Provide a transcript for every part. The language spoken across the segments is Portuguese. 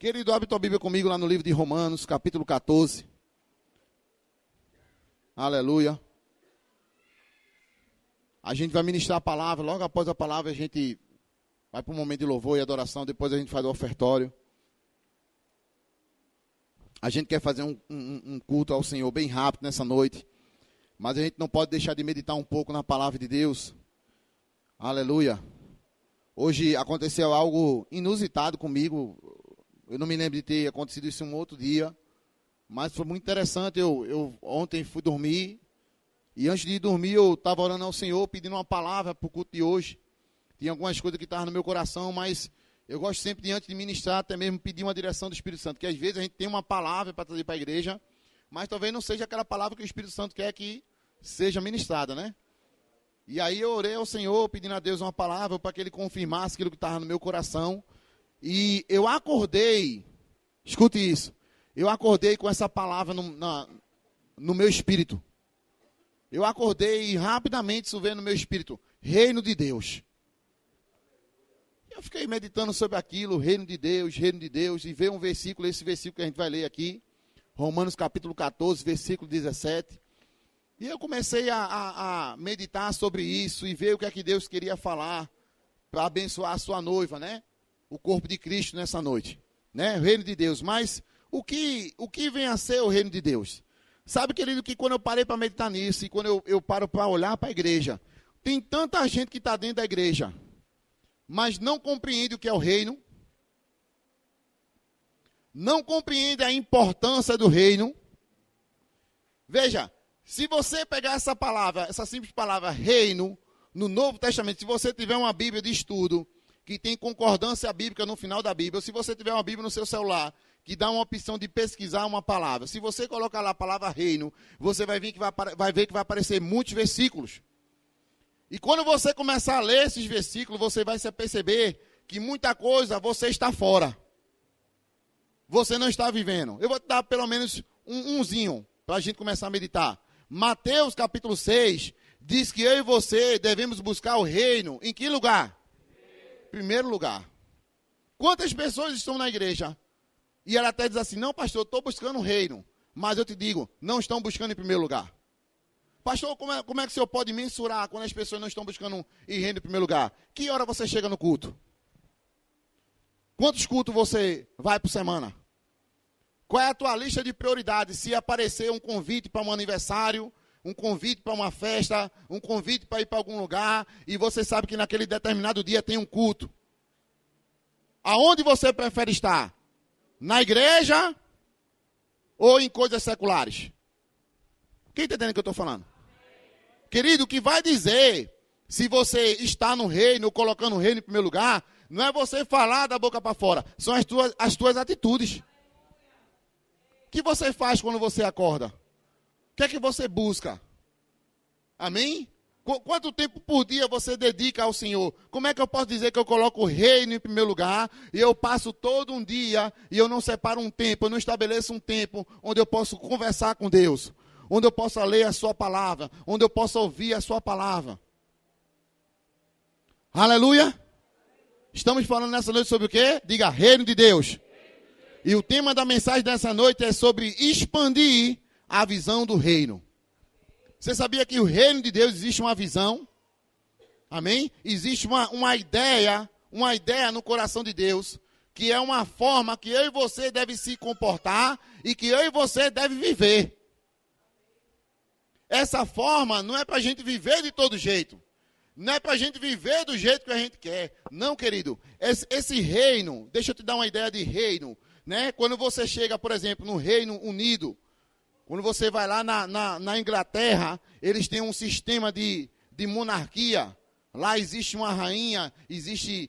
Querido, abre tua Bíblia comigo lá no livro de Romanos, capítulo 14. Aleluia. A gente vai ministrar a palavra, logo após a palavra a gente vai para um momento de louvor e adoração, depois a gente faz o ofertório. A gente quer fazer um culto ao Senhor bem rápido nessa noite, mas a gente não pode deixar de meditar um pouco na palavra de Deus. Aleluia. Hoje aconteceu algo inusitado comigo. Eu não me lembro de ter acontecido isso um outro dia, mas foi muito interessante. Eu ontem fui dormir, e antes de dormir eu estava orando ao Senhor, pedindo uma palavra para o culto de hoje. Tinha algumas coisas que estavam no meu coração, mas eu gosto sempre, antes de ministrar, até mesmo pedir uma direção do Espírito Santo, que às vezes a gente tem uma palavra para trazer para a igreja, mas talvez não seja aquela palavra que o Espírito Santo quer que seja ministrada, né? E aí eu orei ao Senhor, pedindo a Deus uma palavra para que Ele confirmasse aquilo que estava no meu coração. E eu acordei, escute isso, eu acordei com essa palavra no meu espírito. Eu acordei e rapidamente isso veio no meu espírito, reino de Deus. Eu fiquei meditando sobre aquilo, reino de Deus, e veio um versículo, esse versículo que a gente vai ler aqui, Romanos capítulo 14, versículo 17. E eu comecei a meditar sobre isso e ver o que é que Deus queria falar para abençoar a sua noiva, né? O corpo de Cristo nessa noite, né? O reino de Deus. Mas o que vem a ser o reino de Deus? Sabe, querido, que quando eu parei para meditar nisso e quando eu paro para olhar para a igreja, tem tanta gente que está dentro da igreja, mas não compreende o que é o reino, não compreende a importância do reino. Veja, se você pegar essa palavra, essa simples palavra reino, no Novo Testamento, se você tiver uma Bíblia de estudo, que tem concordância bíblica no final da Bíblia, ou se você tiver uma Bíblia no seu celular, que dá uma opção de pesquisar uma palavra, se você colocar lá a palavra reino, você vai ver que vai aparecer muitos versículos. E quando você começar a ler esses versículos, você vai se perceber que muita coisa você está fora. Você não está vivendo. Eu vou te dar pelo menos umzinho, para a gente começar a meditar. Mateus capítulo 6, diz que eu e você devemos buscar o reino. Em que lugar? Primeiro lugar. Quantas pessoas estão na igreja? E ela até diz assim, não pastor, eu estou buscando o reino. Mas eu te digo, não estão buscando em primeiro lugar. Pastor, como é que o senhor pode mensurar quando as pessoas não estão buscando em reino em primeiro lugar? Que hora você chega no culto? Quantos cultos você vai por semana? Qual é a tua lista de prioridades? Se aparecer um convite para um aniversário, um convite para uma festa, um convite para ir para algum lugar, e você sabe que naquele determinado dia tem um culto. Aonde você prefere estar? Na igreja ou em coisas seculares? Quem está entendendo o que eu estou falando? Querido, o que vai dizer se você está no reino, colocando o reino em primeiro lugar, não é você falar da boca para fora, são as tuas atitudes. O que você faz quando você acorda? O que é que você busca? Amém? Quanto tempo por dia você dedica ao Senhor? Como é que eu posso dizer que eu coloco o reino em primeiro lugar e eu passo todo um dia e eu não separo um tempo, eu não estabeleço um tempo onde eu posso conversar com Deus, onde eu possa ler a sua palavra, onde eu possa ouvir a sua palavra? Aleluia! Estamos falando nessa noite sobre o quê? Diga, reino de Deus. E o tema da mensagem dessa noite é sobre expandir a visão do reino. Você sabia que o reino de Deus existe uma visão? Amém? Existe uma ideia no coração de Deus, que é uma forma que eu e você deve se comportar e que eu e você deve viver. Essa forma não é para a gente viver de todo jeito. Não é para a gente viver do jeito que a gente quer. Não, querido. Esse reino, deixa eu te dar uma ideia de reino, né? Quando você chega, por exemplo, no Reino Unido, quando você vai lá na Inglaterra, eles têm um sistema de monarquia. Lá existe uma rainha, existe...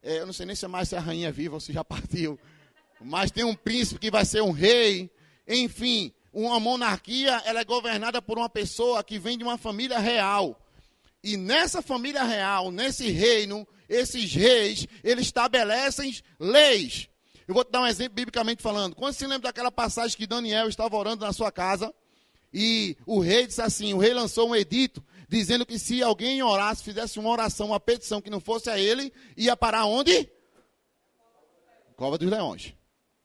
eu não sei nem se é a rainha viva ou se já partiu. Mas tem um príncipe que vai ser um rei. Enfim, uma monarquia, ela é governada por uma pessoa que vem de uma família real. E nessa família real, nesse reino, esses reis, eles estabelecem leis. Eu vou te dar um exemplo biblicamente falando. Quando se lembra daquela passagem que Daniel estava orando na sua casa, e o rei disse assim, o rei lançou um edito, dizendo que se alguém orasse, fizesse uma oração, uma petição que não fosse a ele, ia parar onde? Cova dos leões.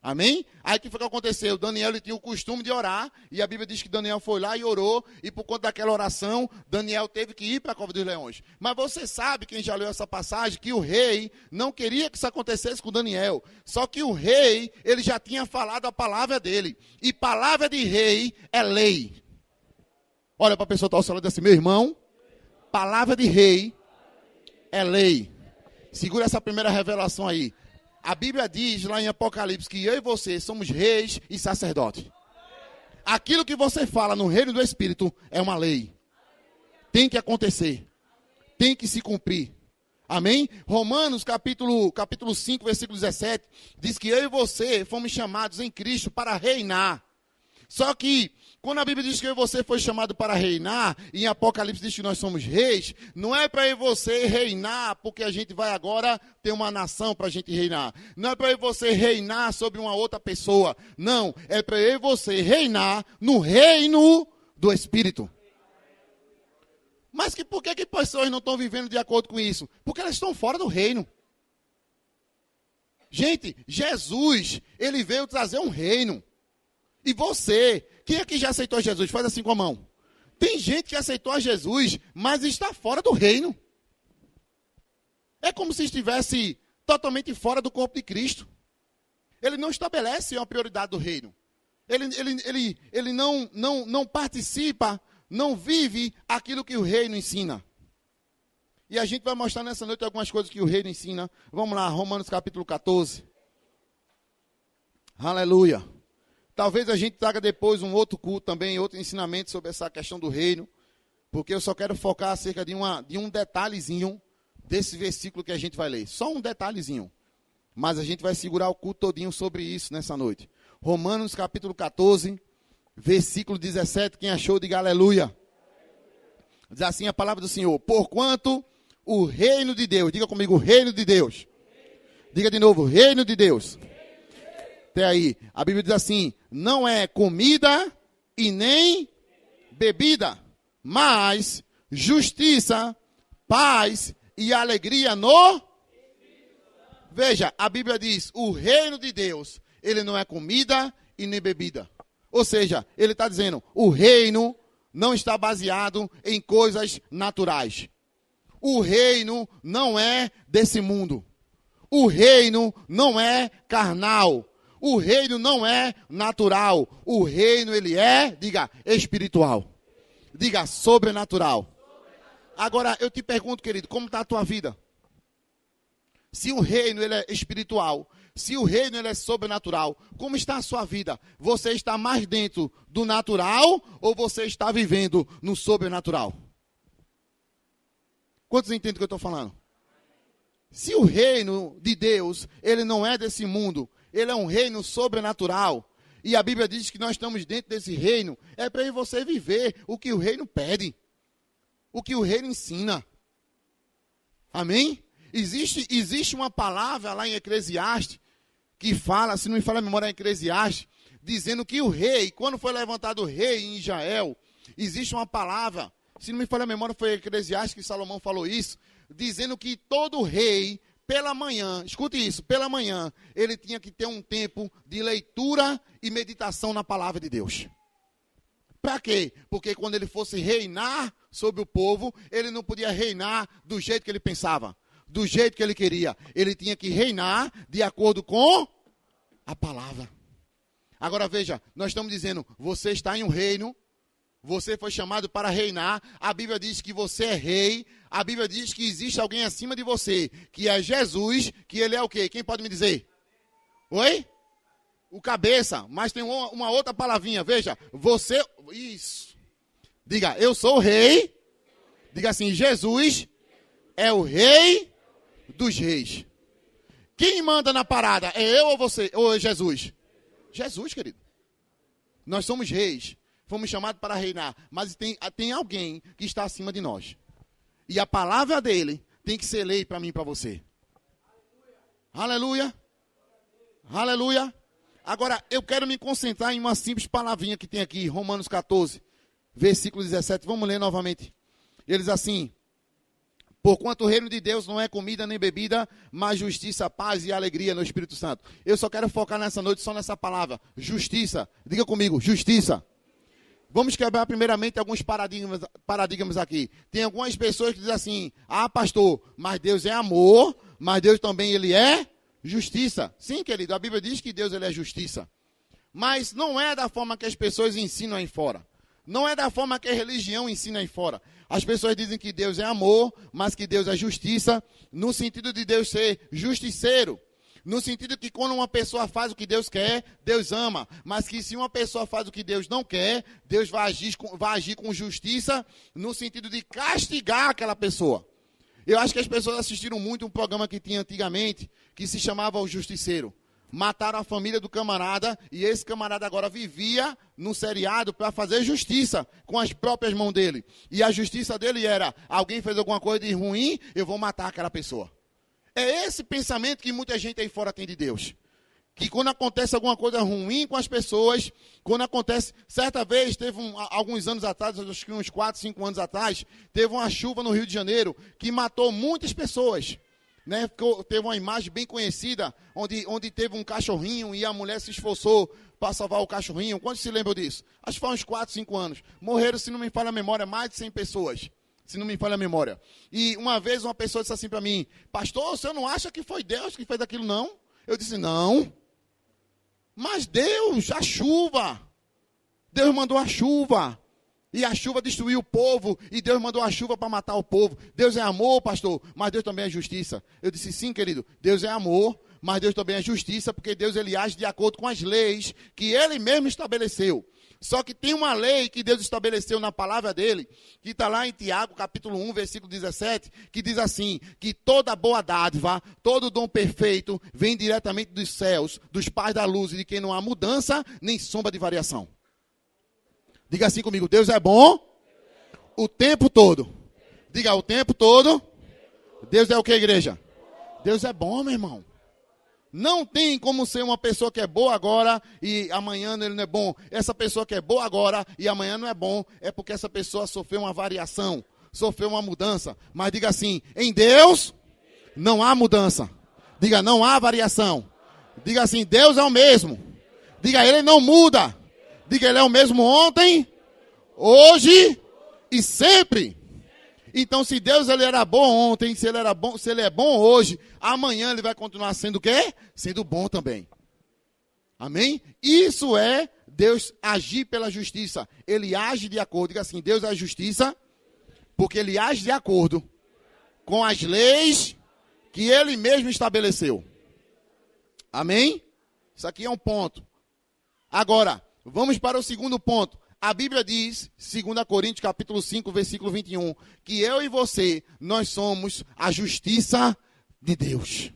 Amém? Aí o que foi que aconteceu? Daniel ele tinha o costume de orar, e a Bíblia diz que Daniel foi lá e orou, e por conta daquela oração, Daniel teve que ir para a Cova dos Leões. Mas você sabe, quem já leu essa passagem, que o rei não queria que isso acontecesse com Daniel. Só que o rei, ele já tinha falado a palavra dele. E palavra de rei é lei. Olha para a pessoa que está ao seu lado assim, meu irmão, palavra de rei é lei. Segura essa primeira revelação aí. A Bíblia diz lá em Apocalipse que eu e você somos reis e sacerdotes. Aquilo que você fala no reino do Espírito é uma lei. Tem que acontecer. Tem que se cumprir. Amém? Romanos capítulo 5, versículo 17, diz que eu e você fomos chamados em Cristo para reinar. Só que, quando a Bíblia diz que eu e você foi chamado para reinar, e em Apocalipse diz que nós somos reis, não é para eu e você reinar, porque a gente vai agora ter uma nação para a gente reinar. Não é para eu e você reinar sobre uma outra pessoa. Não, é para eu e você reinar no reino do Espírito. Mas por que pessoas não estão vivendo de acordo com isso? Porque elas estão fora do reino. Gente, Jesus, ele veio trazer um reino. E você, quem aqui já aceitou Jesus? Faz assim com a mão. Tem gente que aceitou a Jesus, mas está fora do reino. É como se estivesse totalmente fora do corpo de Cristo. Ele não estabelece uma prioridade do reino. Ele não participa, não vive aquilo que o reino ensina. E a gente vai mostrar nessa noite algumas coisas que o reino ensina. Vamos lá, Romanos capítulo 14. Aleluia. Talvez a gente traga depois um outro culto também, outro ensinamento sobre essa questão do reino, porque eu só quero focar acerca de um detalhezinho desse versículo que a gente vai ler. Só um detalhezinho. Mas a gente vai segurar o culto todinho sobre isso nessa noite. Romanos capítulo 14, versículo 17. Quem achou, diga aleluia. Diz assim a palavra do Senhor: porquanto o reino de Deus, diga comigo, o reino de Deus. Diga de novo, reino de Deus. Até aí, a Bíblia diz assim: não é comida e nem bebida, mas justiça, paz e alegria no... Veja, a Bíblia diz, o reino de Deus, ele não é comida e nem bebida. Ou seja, ele está dizendo, o reino não está baseado em coisas naturais. O reino não é desse mundo. O reino não é carnal. O reino não é natural. O reino, ele é, diga, espiritual. Diga, sobrenatural. Agora, eu te pergunto, querido, como está a tua vida? Se o reino, ele é espiritual, se o reino, ele é sobrenatural, como está a sua vida? Você está mais dentro do natural ou você está vivendo no sobrenatural? Quantos entendem o que eu estou falando? Se o reino de Deus, ele não é desse mundo, ele é um reino sobrenatural. E a Bíblia diz que nós estamos dentro desse reino. É para você viver o que o reino pede. O que o reino ensina. Amém? Existe uma palavra lá em Eclesiastes que fala, se não me falha a memória, é Eclesiastes, dizendo que o rei, quando foi levantado o rei em Israel, existe uma palavra, se não me falha a memória, foi Eclesiastes que Salomão falou isso, dizendo que todo rei, pela manhã, escute isso, pela manhã, ele tinha que ter um tempo de leitura e meditação na palavra de Deus. Para quê? Porque quando ele fosse reinar sobre o povo, ele não podia reinar do jeito que ele pensava, do jeito que ele queria. Ele tinha que reinar de acordo com a palavra. Agora veja, nós estamos dizendo, você está em um reino, você foi chamado para reinar, a Bíblia diz que você é rei, a Bíblia diz que existe alguém acima de você, que é Jesus, que ele é o quê? Quem pode me dizer? Oi? O cabeça, mas tem uma outra palavrinha, veja, você, isso, diga, eu sou o rei, diga assim, Jesus é o rei dos reis. Quem manda na parada, é eu ou você, ou é Jesus? Jesus, querido. Nós somos reis. Fomos chamados para reinar, mas tem alguém que está acima de nós. E a palavra dele tem que ser lei para mim e para você. Aleluia. Aleluia. Agora, eu quero me concentrar em uma simples palavrinha que tem aqui, Romanos 14, versículo 17. Vamos ler novamente. Ele diz assim, Porquanto o reino de Deus não é comida nem bebida, mas justiça, paz e alegria no Espírito Santo. Eu só quero focar nessa noite só nessa palavra, justiça. Diga comigo, justiça. Vamos quebrar primeiramente alguns paradigmas aqui. Tem algumas pessoas que dizem assim, pastor, mas Deus é amor, mas Deus também ele é justiça. Sim, querido, a Bíblia diz que Deus ele é justiça. Mas não é da forma que as pessoas ensinam aí fora. Não é da forma que a religião ensina aí fora. As pessoas dizem que Deus é amor, mas que Deus é justiça, no sentido de Deus ser justiceiro. No sentido que quando uma pessoa faz o que Deus quer, Deus ama. Mas que se uma pessoa faz o que Deus não quer, Deus vai agir com justiça, no sentido de castigar aquela pessoa. Eu acho que as pessoas assistiram muito um programa que tinha antigamente, que se chamava O Justiceiro. Mataram a família do camarada e esse camarada agora vivia no seriado para fazer justiça com as próprias mãos dele. E a justiça dele era, alguém fez alguma coisa de ruim, eu vou matar aquela pessoa. É esse pensamento que muita gente aí fora tem de Deus. Que quando acontece alguma coisa ruim com as pessoas, quando acontece... Certa vez, teve alguns anos atrás, acho que uns 4, 5 anos atrás, teve uma chuva no Rio de Janeiro que matou muitas pessoas. Né? Teve uma imagem bem conhecida, onde teve um cachorrinho e a mulher se esforçou para salvar o cachorrinho. Quantos se lembram disso? Acho que foi uns 4, 5 anos. Morreram, se não me falha a memória, mais de 100 pessoas. Se não me falha a memória. E uma vez uma pessoa disse assim para mim, pastor, o senhor não acha que foi Deus que fez aquilo, não? Eu disse, não. Mas Deus, a chuva. Deus mandou a chuva. E a chuva destruiu o povo. E Deus mandou a chuva para matar o povo. Deus é amor, pastor, mas Deus também é justiça. Eu disse, sim, querido, Deus é amor, mas Deus também é justiça, porque Deus ele age de acordo com as leis que ele mesmo estabeleceu. Só que tem uma lei que Deus estabeleceu na palavra dele, que está lá em Tiago, capítulo 1, versículo 17, que diz assim, que toda boa dádiva, todo dom perfeito, vem diretamente dos céus, dos pais da luz, e de quem não há mudança, nem sombra de variação. Diga assim comigo, Deus é bom o tempo todo. Diga, o tempo todo. Deus é o que, igreja? Deus é bom, meu irmão. Não tem como ser uma pessoa que é boa agora e amanhã ele não é bom. Essa pessoa que é boa agora e amanhã não é bom, é porque essa pessoa sofreu uma variação, sofreu uma mudança. Mas diga assim, em Deus não há mudança. Diga, não há variação. Diga assim, Deus é o mesmo. Diga, ele não muda. Diga, ele é o mesmo ontem, hoje e sempre. Então, se Deus ele era bom ontem, se ele é bom hoje, amanhã ele vai continuar sendo o quê? Sendo bom também. Amém? Isso é Deus agir pela justiça. Ele age de acordo. Diga assim, Deus é a justiça, porque ele age de acordo com as leis que ele mesmo estabeleceu. Amém? Isso aqui é um ponto. Agora, vamos para o segundo ponto. A Bíblia diz, 2 Coríntios capítulo 5, versículo 21, que eu e você, nós somos a justiça de Deus.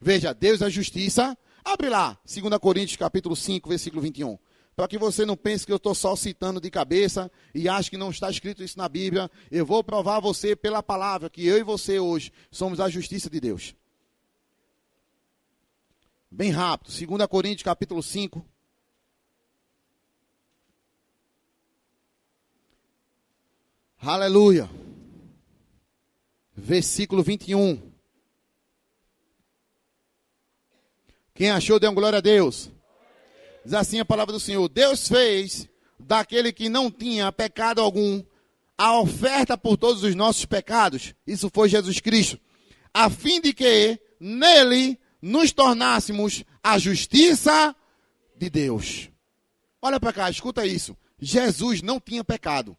Veja, Deus é a justiça. Abre lá, 2 Coríntios capítulo 5, versículo 21. Para que você não pense que eu estou só citando de cabeça e ache que não está escrito isso na Bíblia. Eu vou provar a você pela palavra que eu e você hoje somos a justiça de Deus. Bem rápido, 2 Coríntios capítulo 5. Aleluia. Versículo 21. Quem achou, dê uma glória a Deus. Diz assim a palavra do Senhor. Deus fez daquele que não tinha pecado algum a oferta por todos os nossos pecados. Isso foi Jesus Cristo. A fim de que nele nos tornássemos a justiça de Deus. Olha para cá, escuta isso. Jesus não tinha pecado.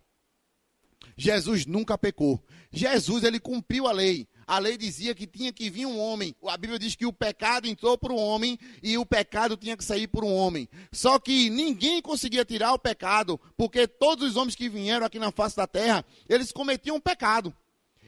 Jesus nunca pecou. Jesus, ele cumpriu a lei. A lei dizia que tinha que vir um homem. A Bíblia diz que o pecado entrou por um homem e o pecado tinha que sair por um homem. Só que ninguém conseguia tirar o pecado, porque todos os homens que vieram aqui na face da terra, eles cometiam um pecado.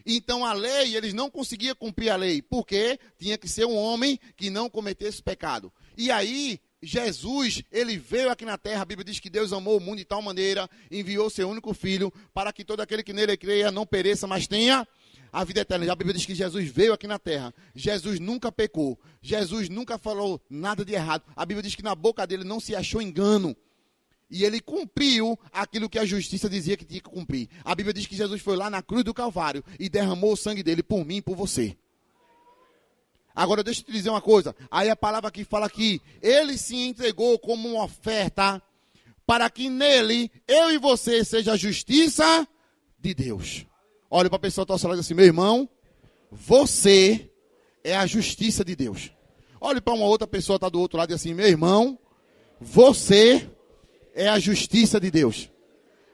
Então a lei, eles não conseguiam cumprir a lei, porque tinha que ser um homem que não cometesse pecado. E aí, Jesus, ele veio aqui na terra, a Bíblia diz que Deus amou o mundo de tal maneira, enviou seu único filho, para que todo aquele que nele creia não pereça, mas tenha a vida eterna. A Bíblia diz que Jesus veio aqui na terra, Jesus nunca pecou, Jesus nunca falou nada de errado. A Bíblia diz que na boca dele não se achou engano. E ele cumpriu aquilo que a justiça dizia que tinha que cumprir. A Bíblia diz que Jesus foi lá na cruz do Calvário e derramou o sangue dele por mim e por você. Agora deixa eu te dizer uma coisa. Aí a palavra aqui fala que ele se entregou como uma oferta para que nele, eu e você, seja a justiça de Deus. Olha para a pessoa que está ao seu lado assim, meu irmão, você é a justiça de Deus. Olhe para uma outra pessoa que está do outro lado e assim, meu irmão, você é a justiça de Deus.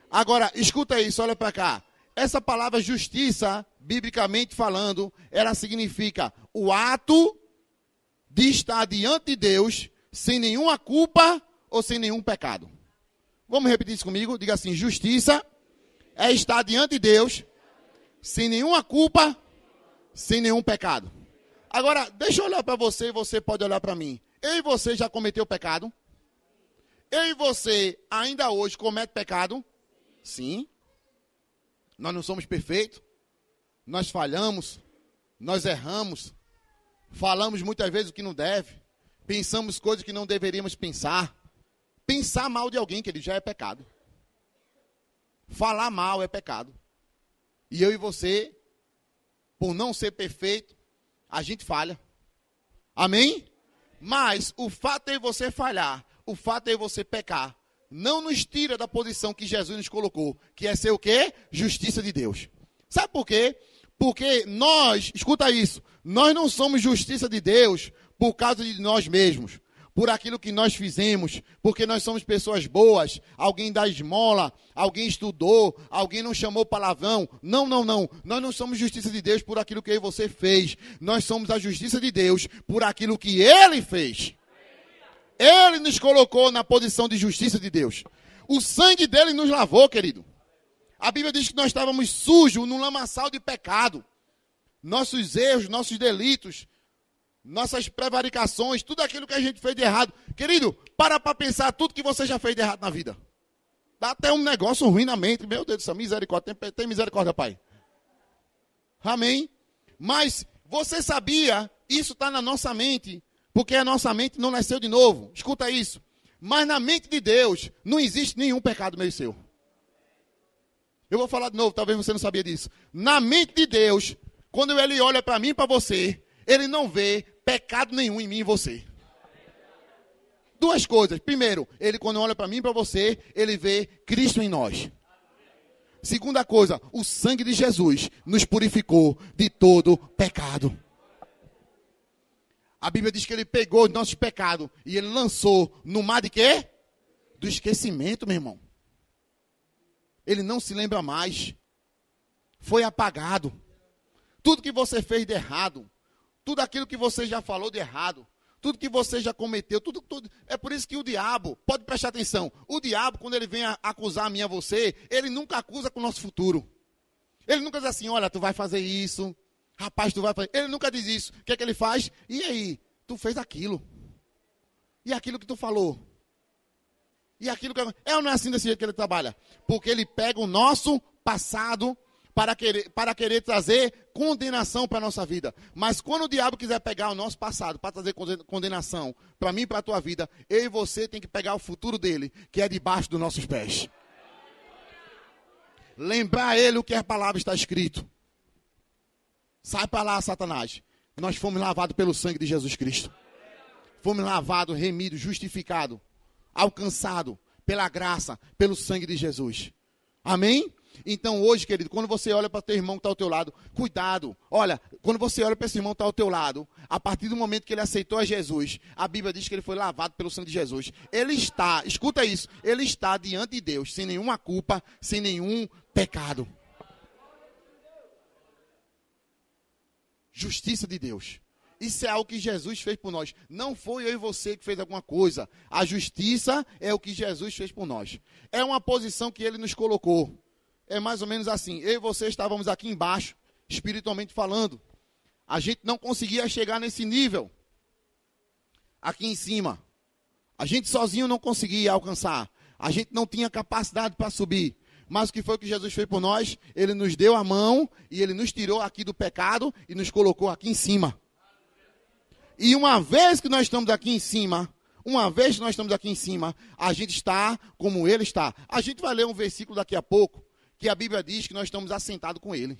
Agora, escuta isso, olha para cá. Essa palavra justiça, biblicamente falando, ela significa o ato de estar diante de Deus sem nenhuma culpa ou sem nenhum pecado. Vamos repetir isso comigo? Diga assim, justiça é estar diante de Deus sem nenhuma culpa, sem nenhum pecado. Agora, deixa eu olhar para você e você pode olhar para mim. Eu e você já cometeu pecado? Eu e você ainda hoje comete pecado? Sim. Nós não somos perfeitos. Nós falhamos. Nós erramos. Falamos muitas vezes o que não deve. Pensamos coisas que não deveríamos pensar. Pensar mal de alguém, que ele já é pecado. Falar mal é pecado. E eu e você, por não ser perfeito, a gente falha. Amém? Mas o fato de você falhar, o fato de você pecar, não nos tira da posição que Jesus nos colocou, que é ser o quê? Justiça de Deus. Sabe por quê? Porque nós, escuta isso, nós não somos justiça de Deus por causa de nós mesmos, por aquilo que nós fizemos, porque nós somos pessoas boas, alguém dá esmola, alguém estudou, alguém não chamou palavrão. Não. Nós não somos justiça de Deus por aquilo que eu e você fez. Nós somos a justiça de Deus por aquilo que Ele fez. Ele nos colocou na posição de justiça de Deus. O sangue dele nos lavou, querido. A Bíblia diz que nós estávamos sujos num lamaçal de pecado. Nossos erros, nossos delitos, nossas prevaricações, tudo aquilo que a gente fez de errado. Querido, para pensar tudo que você já fez de errado na vida. Dá até um negócio ruim na mente. Meu Deus do céu, misericórdia. Tem misericórdia, Pai. Amém? Mas você sabia, isso está na nossa mente, porque a nossa mente não nasceu de novo. Escuta isso. Mas na mente de Deus não existe nenhum pecado meu e seu. Eu vou falar de novo, talvez você não sabia disso. Na mente de Deus, quando Ele olha para mim e para você, Ele não vê pecado nenhum em mim e você. Duas coisas. Primeiro, Ele quando olha para mim e para você, Ele vê Cristo em nós. Segunda coisa, o sangue de Jesus nos purificou de todo pecado. A Bíblia diz que Ele pegou os nossos pecados e Ele lançou no mar de quê? Do esquecimento, meu irmão. Ele não se lembra mais. Foi apagado. Tudo que você fez de errado, tudo aquilo que você já falou de errado, tudo que você já cometeu, tudo. É por isso que o diabo, pode prestar atenção, o diabo, quando ele vem acusar a mim e a você, ele nunca acusa com o nosso futuro. Ele nunca diz assim, olha, tu vai fazer isso, rapaz, tu vai fazer. Ele nunca diz isso. O que é que ele faz? E aí? Tu fez aquilo. E aquilo que tu falou? E aquilo que... É ou não é assim desse jeito que ele trabalha? Porque ele pega o nosso passado para querer trazer condenação para a nossa vida. Mas quando o diabo quiser pegar o nosso passado para trazer condenação para mim e para a tua vida, eu e você tem que pegar o futuro dele, que é debaixo dos nossos pés. Lembrar ele o que a palavra está escrito. Sai para lá, Satanás. Nós fomos lavados pelo sangue de Jesus Cristo. Fomos lavados, remidos, justificados, alcançados pela graça, pelo sangue de Jesus. Amém? Então hoje, querido, quando você olha para o teu irmão que está ao teu lado, cuidado. Olha, quando você olha para esse irmão que está ao teu lado, a partir do momento que ele aceitou a Jesus, a Bíblia diz que ele foi lavado pelo sangue de Jesus. Ele está, escuta isso, ele está diante de Deus, sem nenhuma culpa, sem nenhum pecado. Justiça de Deus. Isso é algo que Jesus fez por nós. Não foi eu e você que fez alguma coisa. A justiça é o que Jesus fez por nós. É uma posição que ele nos colocou. É mais ou menos assim. Eu e você estávamos aqui embaixo, espiritualmente falando. A gente não conseguia chegar nesse nível. Aqui em cima. A gente sozinho não conseguia alcançar. A gente não tinha capacidade para subir. Mas o que foi que Jesus fez por nós? Ele nos deu a mão e ele nos tirou aqui do pecado e nos colocou aqui em cima. E uma vez que nós estamos aqui em cima, Uma vez que nós estamos aqui em cima, a gente está como ele está. A gente vai ler um versículo daqui a pouco, que a Bíblia diz que nós estamos assentados com ele.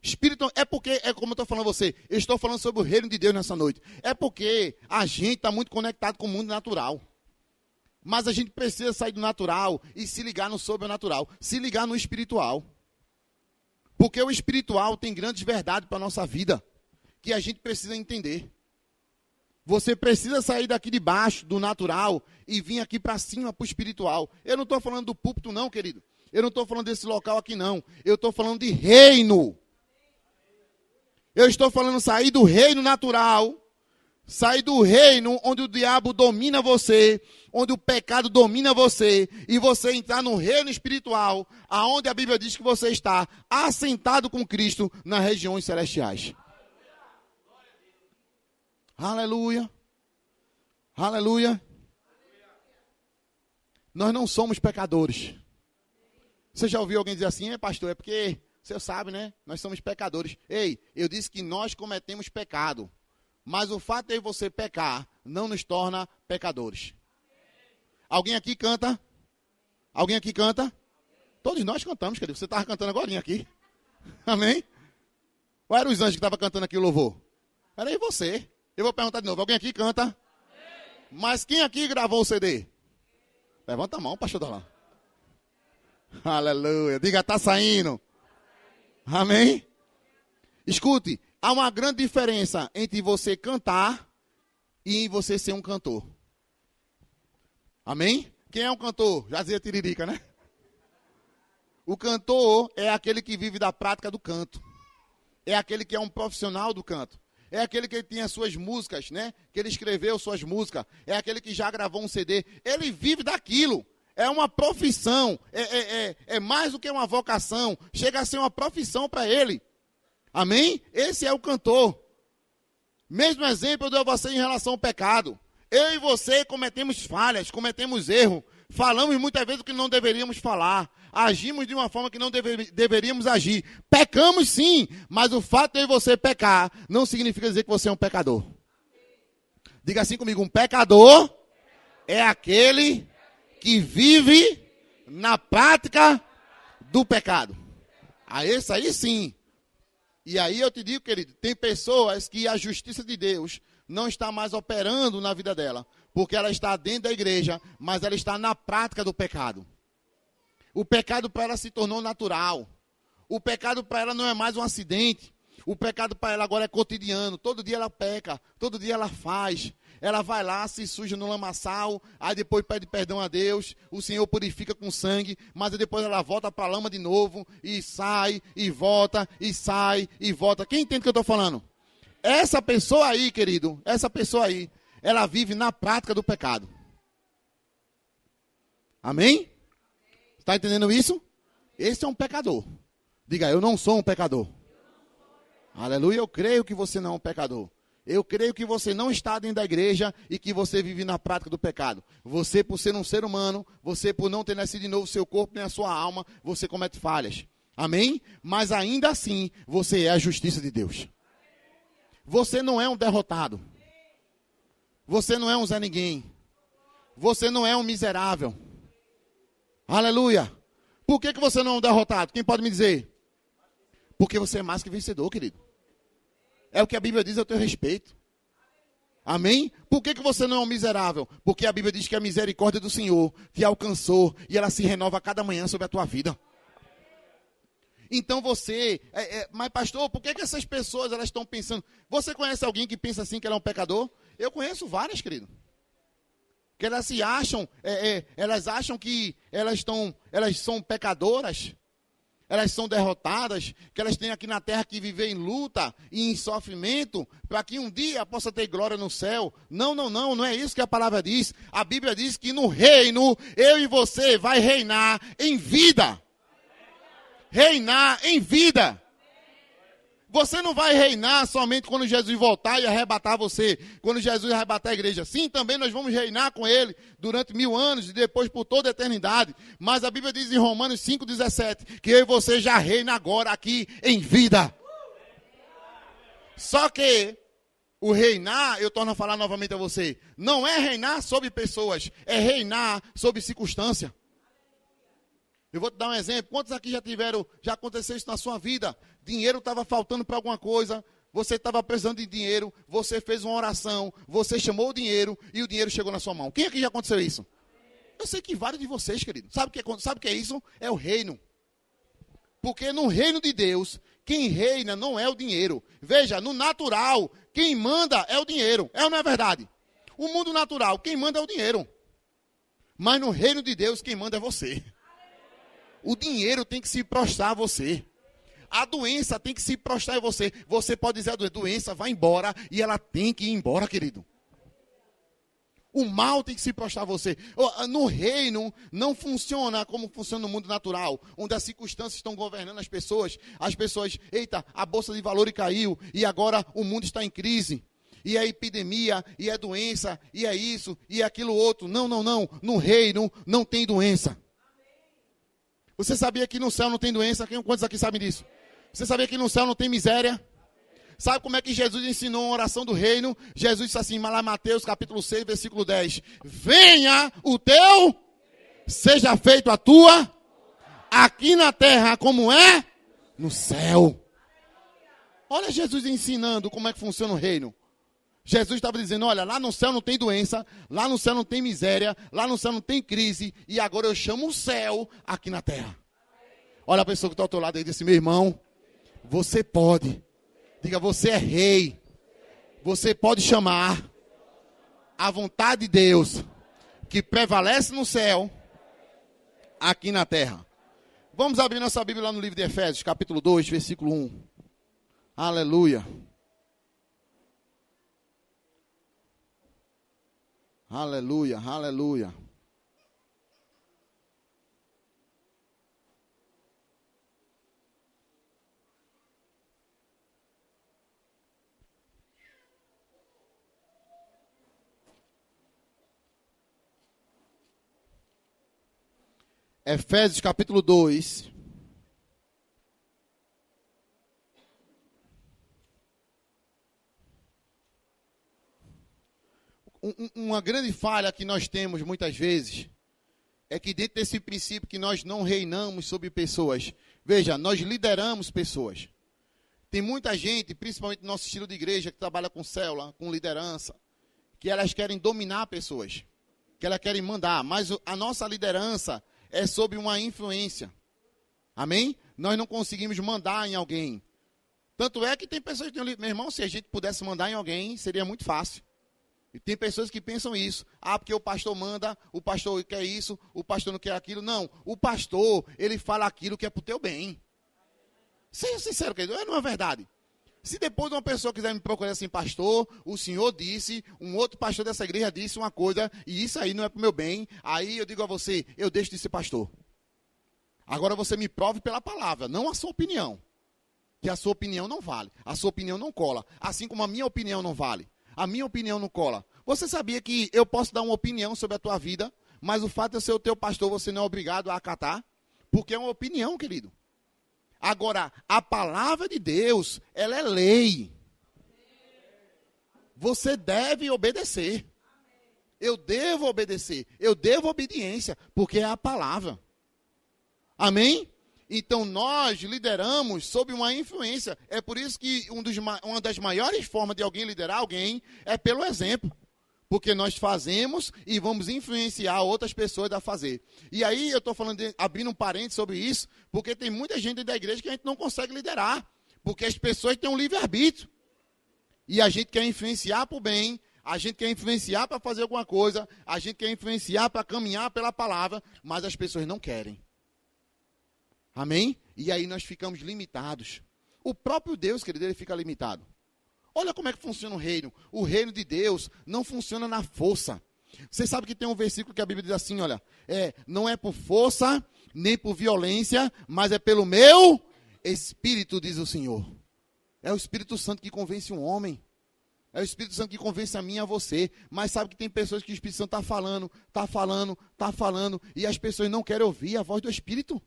Espírito, é porque, é como eu estou falando a você, eu estou falando sobre o reino de Deus nessa noite. É porque a gente está muito conectado com o mundo natural. Mas a gente precisa sair do natural e se ligar no sobrenatural, se ligar no espiritual. Porque o espiritual tem grandes verdades para a nossa vida, que a gente precisa entender. Você precisa sair daqui de baixo, do natural, e vir aqui para cima, para o espiritual. Eu não estou falando do púlpito não, querido. Eu não estou falando desse local aqui não. Eu estou falando de reino. Eu estou falando sair do reino natural, sair do reino onde o diabo domina você, onde o pecado domina você, e você entrar no reino espiritual, aonde a Bíblia diz que você está assentado com Cristo nas regiões celestiais. Aleluia. Aleluia. Nós não somos pecadores. Você já ouviu alguém dizer assim, pastor, é porque... Você sabe, né? Nós somos pecadores. Ei, eu disse que nós cometemos pecado. Mas o fato de você pecar não nos torna pecadores. Alguém aqui canta? Alguém aqui canta? Todos nós cantamos, querido. Você estava cantando agora aqui. Amém? Ou eram os anjos que estavam cantando aqui o louvor? Era aí você. Eu vou perguntar de novo. Alguém aqui canta? Mas quem aqui gravou o CD? Levanta a mão, pastor Dalão. Aleluia. Diga, tá saindo. Amém? Escute, há uma grande diferença entre você cantar e você ser um cantor. Amém? Quem é um cantor? Já dizia Tiririca, né? O cantor é aquele que vive da prática do canto. É aquele que é um profissional do canto. É aquele que tem as suas músicas, né? Que ele escreveu suas músicas. É aquele que já gravou um CD. Ele vive daquilo. É uma profissão, é mais do que uma vocação, chega a ser uma profissão para ele. Amém? Esse é o cantor. Mesmo exemplo eu dou a você em relação ao pecado. Eu e você cometemos falhas, cometemos erro, falamos muitas vezes o que não deveríamos falar, agimos de uma forma que não deveríamos agir. Pecamos sim, mas o fato de você pecar não significa dizer que você é um pecador. Diga assim comigo, um pecador é aquele que vive na prática do pecado. A esse aí sim. E aí eu te digo, querido, tem pessoas que a justiça de Deus não está mais operando na vida dela, porque ela está dentro da igreja, mas ela está na prática do pecado. O pecado para ela se tornou natural. O pecado para ela não é mais um acidente. O pecado para ela agora é cotidiano. Todo dia ela peca, todo dia ela faz. Ela vai lá, se suja no lamaçal, aí depois pede perdão a Deus, o Senhor purifica com sangue, mas depois ela volta para a lama de novo, e sai, e volta, e sai, e volta. Quem entende o que eu estou falando? Essa pessoa aí, querido, essa pessoa aí, ela vive na prática do pecado. Amém? Está entendendo isso? Esse é um pecador. Diga, eu não sou um pecador. Aleluia, eu creio que você não é um pecador. Eu creio que você não está dentro da igreja e que você vive na prática do pecado. Você, por ser um ser humano, você, por não ter nascido de novo seu corpo nem a sua alma, você comete falhas. Amém? Mas ainda assim, você é a justiça de Deus. Você não é um derrotado. Você não é um Zé Ninguém. Você não é um miserável. Aleluia. Por que você não é um derrotado? Quem pode me dizer? Porque você é mais que vencedor, querido. É o que a Bíblia diz ao teu respeito. Amém? Por que você não é um miserável? Porque a Bíblia diz que a misericórdia do Senhor te alcançou e ela se renova a cada manhã sobre a tua vida. Então você... mas pastor, por que essas pessoas elas estão pensando... Você conhece alguém que pensa assim que ela é um pecador? Eu conheço várias, querido. Que elas se acham... elas acham que elas são pecadoras. Elas são derrotadas, que elas têm aqui na terra que viver em luta e em sofrimento, para que um dia possa ter glória no céu. Não é isso que a palavra diz. A Bíblia diz que no reino, eu e você vai reinar em vida. Reinar em vida. Você não vai reinar somente quando Jesus voltar e arrebatar você, quando Jesus arrebatar a igreja. Sim, também nós vamos reinar com ele durante 1000 anos e depois por toda a eternidade. Mas a Bíblia diz em Romanos 5,17 que eu e você já reina agora aqui em vida. Só que O reinar, eu torno a falar novamente a você, não é reinar sobre pessoas, é reinar sobre circunstância. Eu vou te dar um exemplo. Quantos aqui já aconteceu isso na sua vida? Dinheiro estava faltando para alguma coisa, você estava precisando de dinheiro, você fez uma oração, você chamou o dinheiro e o dinheiro chegou na sua mão. Quem aqui já aconteceu isso? Eu sei que vários de vocês, querido. Sabe o que é isso? É o reino. Porque no reino de Deus, quem reina não é o dinheiro. Veja, no natural, quem manda é o dinheiro. É ou não é verdade? O mundo natural, quem manda é o dinheiro. Mas no reino de Deus, quem manda é você. O dinheiro tem que se prostrar a você. A doença tem que se prostrar em você. Você pode dizer a doença, vai embora, e ela tem que ir embora, querido. O mal tem que se prostrar a você. No reino, não funciona como funciona no mundo natural, onde as circunstâncias estão governando as pessoas. As pessoas, eita, a bolsa de valores caiu, e agora o mundo está em crise. E é epidemia, e é doença, e é isso, e é aquilo outro. Não, não, não. No reino não tem doença. Você sabia que no céu não tem doença? Quantos aqui sabem disso? Você sabia que no céu não tem miséria? Sabe como é que Jesus ensinou a oração do reino? Jesus disse assim, lá em Mateus capítulo 6, versículo 10. Venha o teu, seja feito a tua, aqui na terra como é no céu. Olha Jesus ensinando como é que funciona o reino. Jesus estava dizendo, olha, lá no céu não tem doença, lá no céu não tem miséria, lá no céu não tem crise, e agora eu chamo o céu aqui na terra. Olha a pessoa que está ao teu lado aí e disse, meu irmão, você pode. Diga, você é rei. Você pode chamar a vontade de Deus que prevalece no céu, aqui na terra. Vamos abrir nossa Bíblia lá no livro de Efésios, capítulo 2, versículo 1. Aleluia. Aleluia, aleluia. Efésios capítulo 2. Uma grande falha que nós temos muitas vezes é que dentro desse princípio que nós não reinamos sobre pessoas. Veja, nós lideramos pessoas. Tem muita gente, principalmente no nosso estilo de igreja, que trabalha com célula, com liderança, que elas querem dominar pessoas, que elas querem mandar, mas a nossa liderança é sob uma influência. Amém? Nós não conseguimos mandar em alguém. Tanto é que tem pessoas que dizem, meu irmão, se a gente pudesse mandar em alguém, seria muito fácil. E tem pessoas que pensam isso. Ah, porque o pastor manda, o pastor quer isso, o pastor não quer aquilo. Não, o pastor, ele fala aquilo que é para o teu bem. Seja sincero, querido, não é verdade. Se depois de uma pessoa quiser me procurar assim, pastor, o senhor disse, um outro pastor dessa igreja disse uma coisa, e isso aí não é para o meu bem, aí eu digo a você, eu deixo de ser pastor. Agora você me prove pela palavra, não a sua opinião. Que a sua opinião não vale, a sua opinião não cola, assim como a minha opinião não vale. A minha opinião não cola. Você sabia que eu posso dar uma opinião sobre a tua vida, mas o fato de eu ser o teu pastor, você não é obrigado a acatar? Porque é uma opinião, querido. Agora, a palavra de Deus, ela é lei. Você deve obedecer. Eu devo obedecer. Eu devo obediência, porque é a palavra. Amém? Então, nós lideramos sob uma influência. É por isso que uma das maiores formas de alguém liderar alguém é pelo exemplo. Porque nós fazemos e vamos influenciar outras pessoas a fazer. E aí eu estou abrindo um parênteses sobre isso, porque tem muita gente da igreja que a gente não consegue liderar. Porque as pessoas têm um livre-arbítrio. E a gente quer influenciar para o bem, a gente quer influenciar para fazer alguma coisa, a gente quer influenciar para caminhar pela palavra, mas as pessoas não querem. Amém? E aí nós ficamos limitados. O próprio Deus, querido, ele fica limitado. Olha como é que funciona o reino. O reino de Deus não funciona na força. Você sabe que tem um versículo que a Bíblia diz assim, olha, não é por força, nem por violência, mas é pelo meu Espírito, diz o Senhor. É o Espírito Santo que convence um homem. É o Espírito Santo que convence a mim e a você. Mas sabe que tem pessoas que o Espírito Santo está falando, e as pessoas não querem ouvir a voz do Espírito.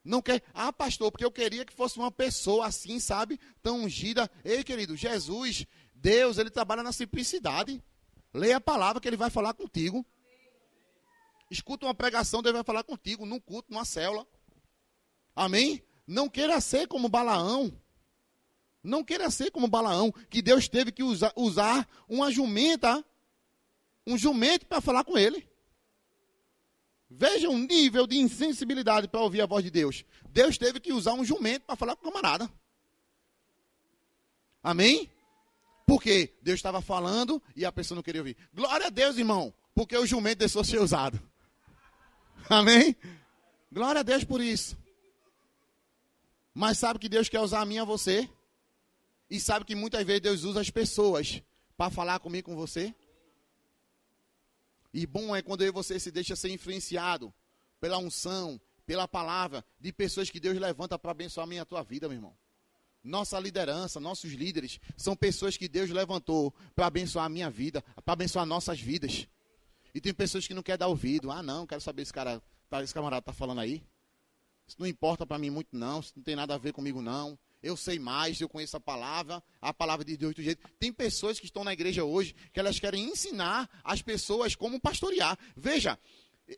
Não quer, pastor, porque eu queria que fosse uma pessoa assim, sabe, tão ungida. Ei, querido, Jesus Deus, ele trabalha na simplicidade. Leia a palavra que ele vai falar contigo. Escuta uma pregação, Deus vai falar contigo, num culto, numa célula. Amém? Não queira ser como Balaão. Não queira ser como Balaão, que Deus teve que usar uma jumenta, um jumento para falar com ele. Veja o nível de insensibilidade para ouvir a voz de Deus. Deus teve que usar um jumento para falar com o camarada. Amém? Porque Deus estava falando e a pessoa não queria ouvir. Glória a Deus, irmão, porque o jumento deixou ser usado. Amém? Glória a Deus por isso. Mas sabe que Deus quer usar a mim e a você? E sabe que muitas vezes Deus usa as pessoas para falar comigo e com você? E bom é quando eu e você se deixa ser influenciado pela unção, pela palavra de pessoas que Deus levanta para abençoar a minha e a tua vida, meu irmão. Nossa liderança, nossos líderes, são pessoas que Deus levantou para abençoar a minha vida, para abençoar nossas vidas. E tem pessoas que não querem dar ouvido. Ah, não, quero saber esse camarada está falando aí. Isso não importa para mim muito não, isso não tem nada a ver comigo não. Eu sei mais, eu conheço a palavra de Deus do jeito. Tem pessoas que estão na igreja hoje, que elas querem ensinar as pessoas como pastorear. Veja,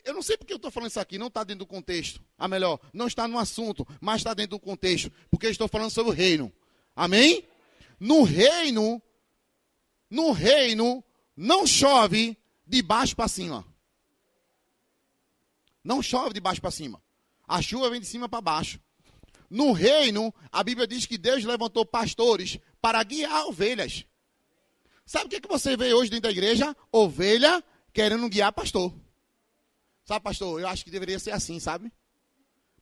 eu não sei porque eu estou falando isso aqui, não está dentro do contexto. Melhor, não está no assunto, mas está dentro do contexto. Porque eu estou falando sobre o reino. Amém? No reino, não chove de baixo para cima. Não chove de baixo para cima. A chuva vem de cima para baixo. No reino, a Bíblia diz que Deus levantou pastores para guiar ovelhas. Sabe o que você vê hoje dentro da igreja? Ovelha querendo guiar pastor. Sabe, pastor, eu acho que deveria ser assim, sabe?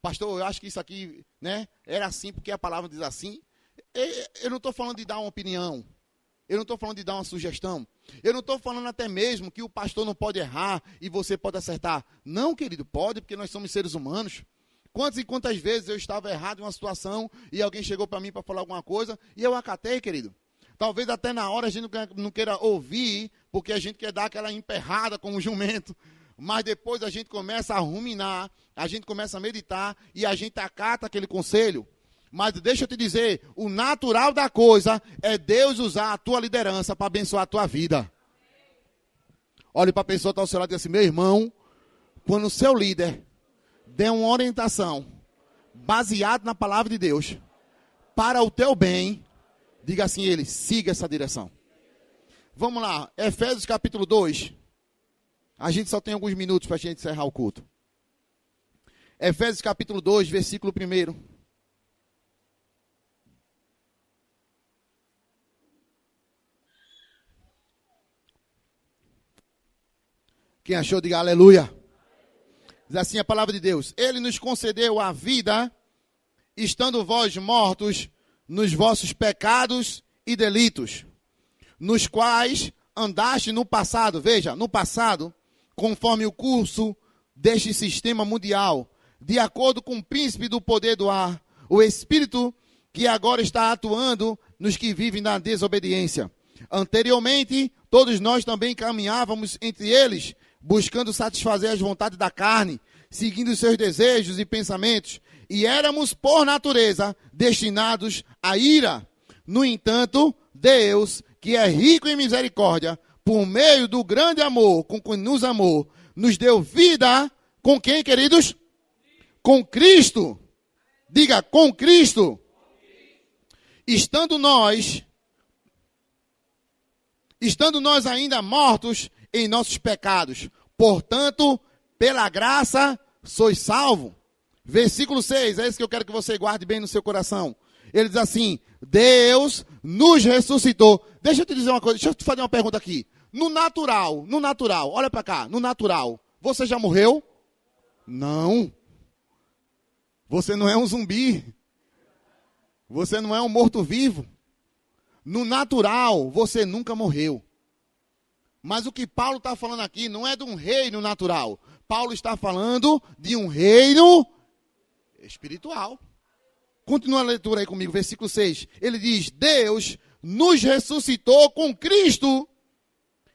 Pastor, eu acho que isso aqui, né, era assim porque a palavra diz assim. Eu não estou falando de dar uma opinião. Eu não estou falando de dar uma sugestão. Eu não estou falando até mesmo que o pastor não pode errar e você pode acertar. Não, querido, pode, porque nós somos seres humanos. Quantas e quantas vezes eu estava errado em uma situação e alguém chegou para mim para falar alguma coisa e eu acatei, querido. Talvez até na hora a gente não queira ouvir, porque a gente quer dar aquela emperrada como jumento. Mas depois a gente começa a ruminar, a gente começa a meditar e a gente acata aquele conselho. Mas deixa eu te dizer, o natural da coisa é Deus usar a tua liderança para abençoar a tua vida. Olhe para a pessoa que está ao seu lado e diz assim, meu irmão, quando o seu líder der uma orientação baseada na palavra de Deus para o teu bem, diga assim ele, siga essa direção. Vamos lá, Efésios capítulo 2. A gente só tem alguns minutos para a gente encerrar o culto. Efésios capítulo 2, versículo 1. Quem achou, diga aleluia. Diz assim a palavra de Deus. Ele nos concedeu a vida, estando vós mortos nos vossos pecados e delitos, nos quais andaste no passado. Veja, no passado, conforme o curso deste sistema mundial, de acordo com o príncipe do poder do ar, o espírito que agora está atuando nos que vivem na desobediência. Anteriormente, todos nós também caminhávamos entre eles, buscando satisfazer as vontades da carne, seguindo os seus desejos e pensamentos, e éramos, por natureza, destinados à ira. No entanto, Deus, que é rico em misericórdia, por meio do grande amor com que nos amou, nos deu vida com quem, queridos? Com Cristo. Diga, com Cristo. Estando nós ainda mortos em nossos pecados. Portanto, pela graça, sois salvos. Versículo 6, é esse que eu quero que você guarde bem no seu coração. Ele diz assim, Deus nos ressuscitou. Deixa eu te dizer uma coisa, deixa eu te fazer uma pergunta aqui. No natural, olha para cá, no natural, você já morreu? Não. Você não é um zumbi. Você não é um morto-vivo. No natural, você nunca morreu. Mas o que Paulo está falando aqui não é de um reino natural. Paulo está falando de um reino espiritual. Continua a leitura aí comigo, versículo 6. Ele diz, Deus nos ressuscitou com Cristo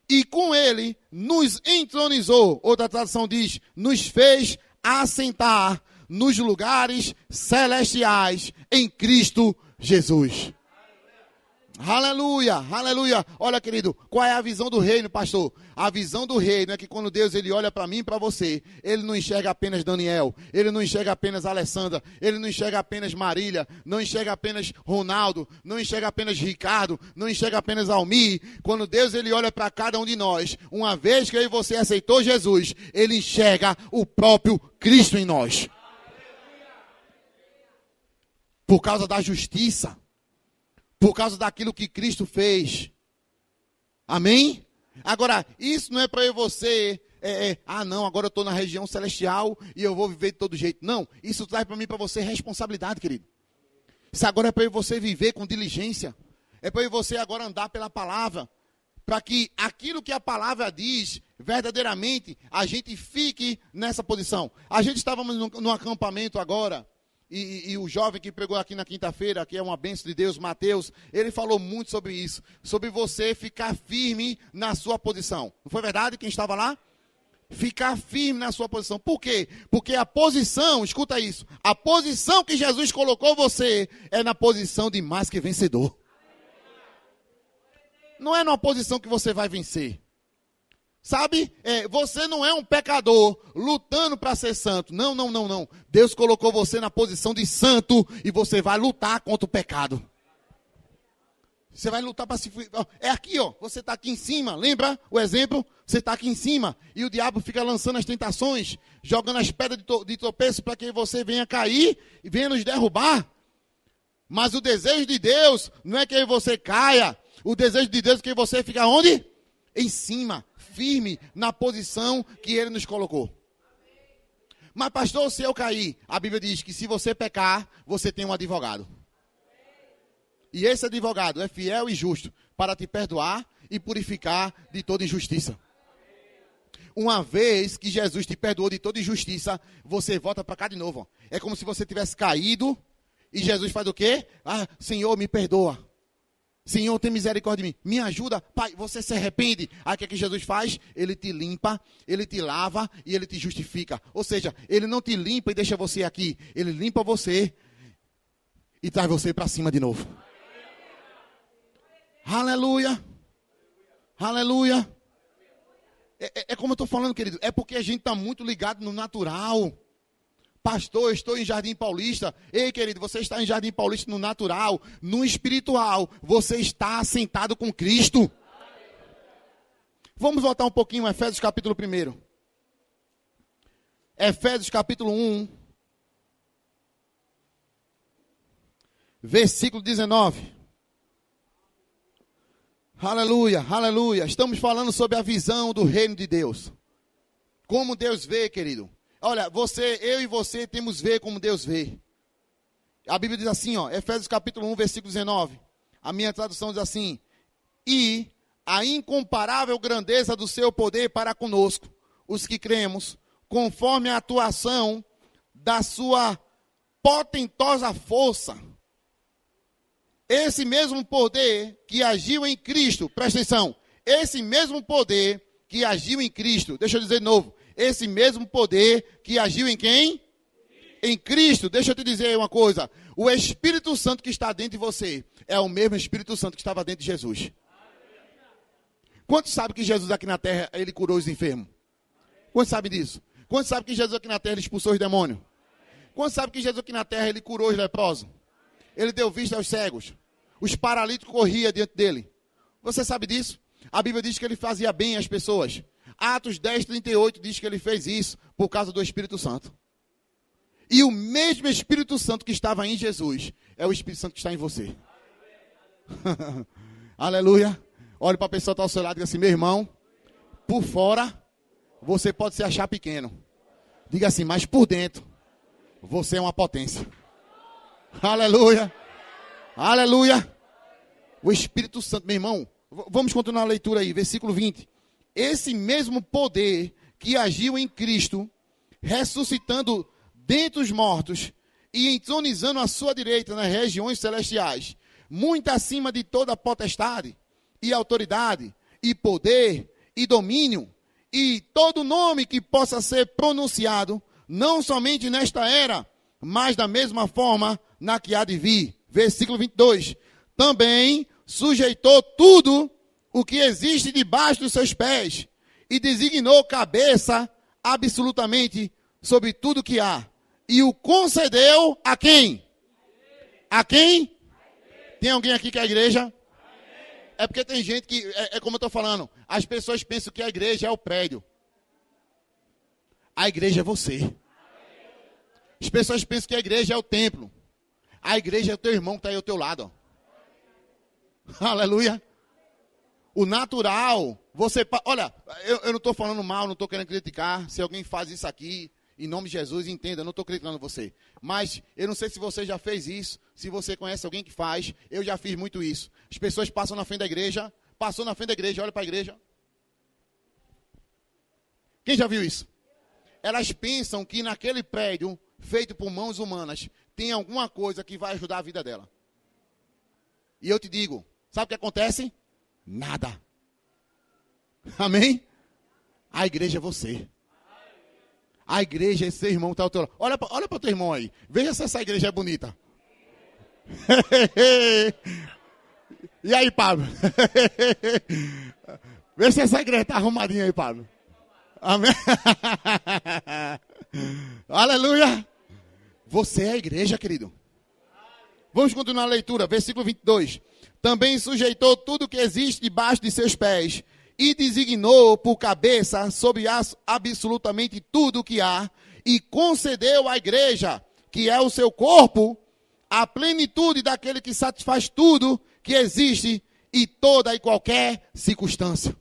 e com ele nos entronizou. Outra tradução diz, nos fez assentar nos lugares celestiais em Cristo Jesus. Aleluia, aleluia. Olha, querido, qual é a visão do reino, pastor? A visão do reino é que quando Deus ele olha para mim e para você, ele não enxerga apenas Daniel, ele não enxerga apenas Alessandra, ele não enxerga apenas Marília, não enxerga apenas Ronaldo, não enxerga apenas Ricardo, não enxerga apenas Almir. Quando Deus ele olha para cada um de nós, uma vez que eu e você aceitou Jesus, ele enxerga o próprio Cristo em nós. Por causa da justiça. Por causa daquilo que Cristo fez. Amém? Agora, isso não é para eu e você, não, agora eu estou na região celestial e eu vou viver de todo jeito. Não, isso traz para mim e para você responsabilidade, querido. Isso agora é para eu e você viver com diligência. É para eu e você agora andar pela palavra. Para que aquilo que a palavra diz, verdadeiramente, a gente fique nessa posição. A gente estávamos no acampamento agora. E o jovem que pregou aqui na quinta-feira, que é uma bênção de Deus, Mateus, ele falou muito sobre isso, sobre você ficar firme na sua posição. Não foi verdade quem estava lá? Ficar firme na sua posição. Por quê? Porque a posição, escuta isso, a posição que Jesus colocou você é na posição de mais que vencedor. Não é numa posição que você vai vencer. Sabe, você não é um pecador lutando para ser santo. Não. Deus colocou você na posição de santo e você vai lutar contra o pecado. Você vai lutar para se... É aqui, ó. Você está aqui em cima. Lembra o exemplo? Você está aqui em cima e o diabo fica lançando as tentações, jogando as pedras de tropeço para que você venha cair e venha nos derrubar. Mas o desejo de Deus não é que você caia. O desejo de Deus é que você fique onde? Em cima. Firme na posição que ele nos colocou. Mas pastor, se eu cair, a Bíblia diz que se você pecar, você tem um advogado. E esse advogado é fiel e justo para te perdoar e purificar de toda injustiça. Uma vez que Jesus te perdoou de toda injustiça, você volta para cá de novo. Ó. É como se você tivesse caído e Jesus faz o quê? Senhor, me perdoa. Senhor, tem misericórdia de mim. Me ajuda. Pai, você se arrepende. Aí o que é que Jesus faz? Ele te limpa, ele te lava e ele te justifica. Ou seja, ele não te limpa e deixa você aqui. Ele limpa você e traz você para cima de novo. Aleluia. Aleluia. É como eu estou falando, querido. É porque a gente está muito ligado no natural. Pastor, eu estou em Jardim Paulista. Ei, querido, você está em Jardim Paulista no natural. No espiritual, você está sentado com Cristo. Vamos voltar um pouquinho a Efésios capítulo 1. Efésios capítulo 1. Versículo 19. Aleluia, aleluia. Estamos falando sobre a visão do reino de Deus. Como Deus vê, querido. Olha, eu e você temos ver como Deus vê. A Bíblia diz assim, ó, Efésios capítulo 1, versículo 19. A minha tradução diz assim: e a incomparável grandeza do seu poder para conosco, os que cremos, conforme a atuação da sua potentosa força. Esse mesmo poder que agiu em Cristo, presta atenção, esse mesmo poder que agiu em Cristo, deixa eu dizer de novo, esse mesmo poder que agiu em quem? Em Cristo. Deixa eu te dizer uma coisa. O Espírito Santo que está dentro de você é o mesmo Espírito Santo que estava dentro de Jesus. Quantos sabem que Jesus aqui na terra, ele curou os enfermos? Quantos sabem disso? Quantos sabem que Jesus aqui na terra, ele expulsou os demônios? Quantos sabem que Jesus aqui na terra, ele curou os leprosos? Ele deu vista aos cegos. Os paralíticos corriam diante dele. Você sabe disso? A Bíblia diz que ele fazia bem às pessoas. Atos 10, 38 diz que ele fez isso por causa do Espírito Santo. E o mesmo Espírito Santo que estava em Jesus é o Espírito Santo que está em você. Aleluia. Olhe para a pessoa que está ao seu lado e diga assim: meu irmão, por fora você pode se achar pequeno. Diga assim, mas por dentro você é uma potência. Aleluia. Aleluia. O Espírito Santo, meu irmão. Vamos continuar a leitura aí, versículo 20. Esse mesmo poder que agiu em Cristo, ressuscitando dentre os mortos e entronizando à sua direita nas regiões celestiais, muito acima de toda potestade e autoridade e poder e domínio e todo nome que possa ser pronunciado, não somente nesta era, mas da mesma forma na que há de vir. Versículo 22. Também sujeitou tudo o que existe debaixo dos seus pés e designou cabeça absolutamente sobre tudo que há. E o concedeu a quem? A quem? Tem alguém aqui que é a igreja? É porque tem gente que, é como eu estou falando, as pessoas pensam que a igreja é o prédio. A igreja é você. As pessoas pensam que a igreja é o templo. A igreja é o teu irmão que está aí ao teu lado. Ó. Aleluia. O natural, olha, eu não estou falando mal, não estou querendo criticar. Se alguém faz isso aqui, em nome de Jesus, entenda, eu não estou criticando você. Mas eu não sei se você já fez isso, se você conhece alguém que faz. Eu já fiz muito isso. As pessoas passam na frente da igreja, passou na frente da igreja, olha para a igreja. Quem já viu isso? Elas pensam que naquele prédio, feito por mãos humanas, tem alguma coisa que vai ajudar a vida dela. E eu te digo, sabe o que acontece? Nada. Amém? A igreja é você. A igreja é seu irmão que está ao teu lado. Olha para o teu irmão aí. Veja se essa igreja é bonita. E aí, Pablo? Veja se essa igreja está arrumadinha aí, Pablo. Amém? Aleluia. Você é a igreja, querido. Vamos continuar a leitura. Versículo 22. Também sujeitou tudo que existe debaixo de seus pés e designou por cabeça sobre absolutamente tudo que há e concedeu à igreja, que é o seu corpo, a plenitude daquele que satisfaz tudo que existe e toda e qualquer circunstância.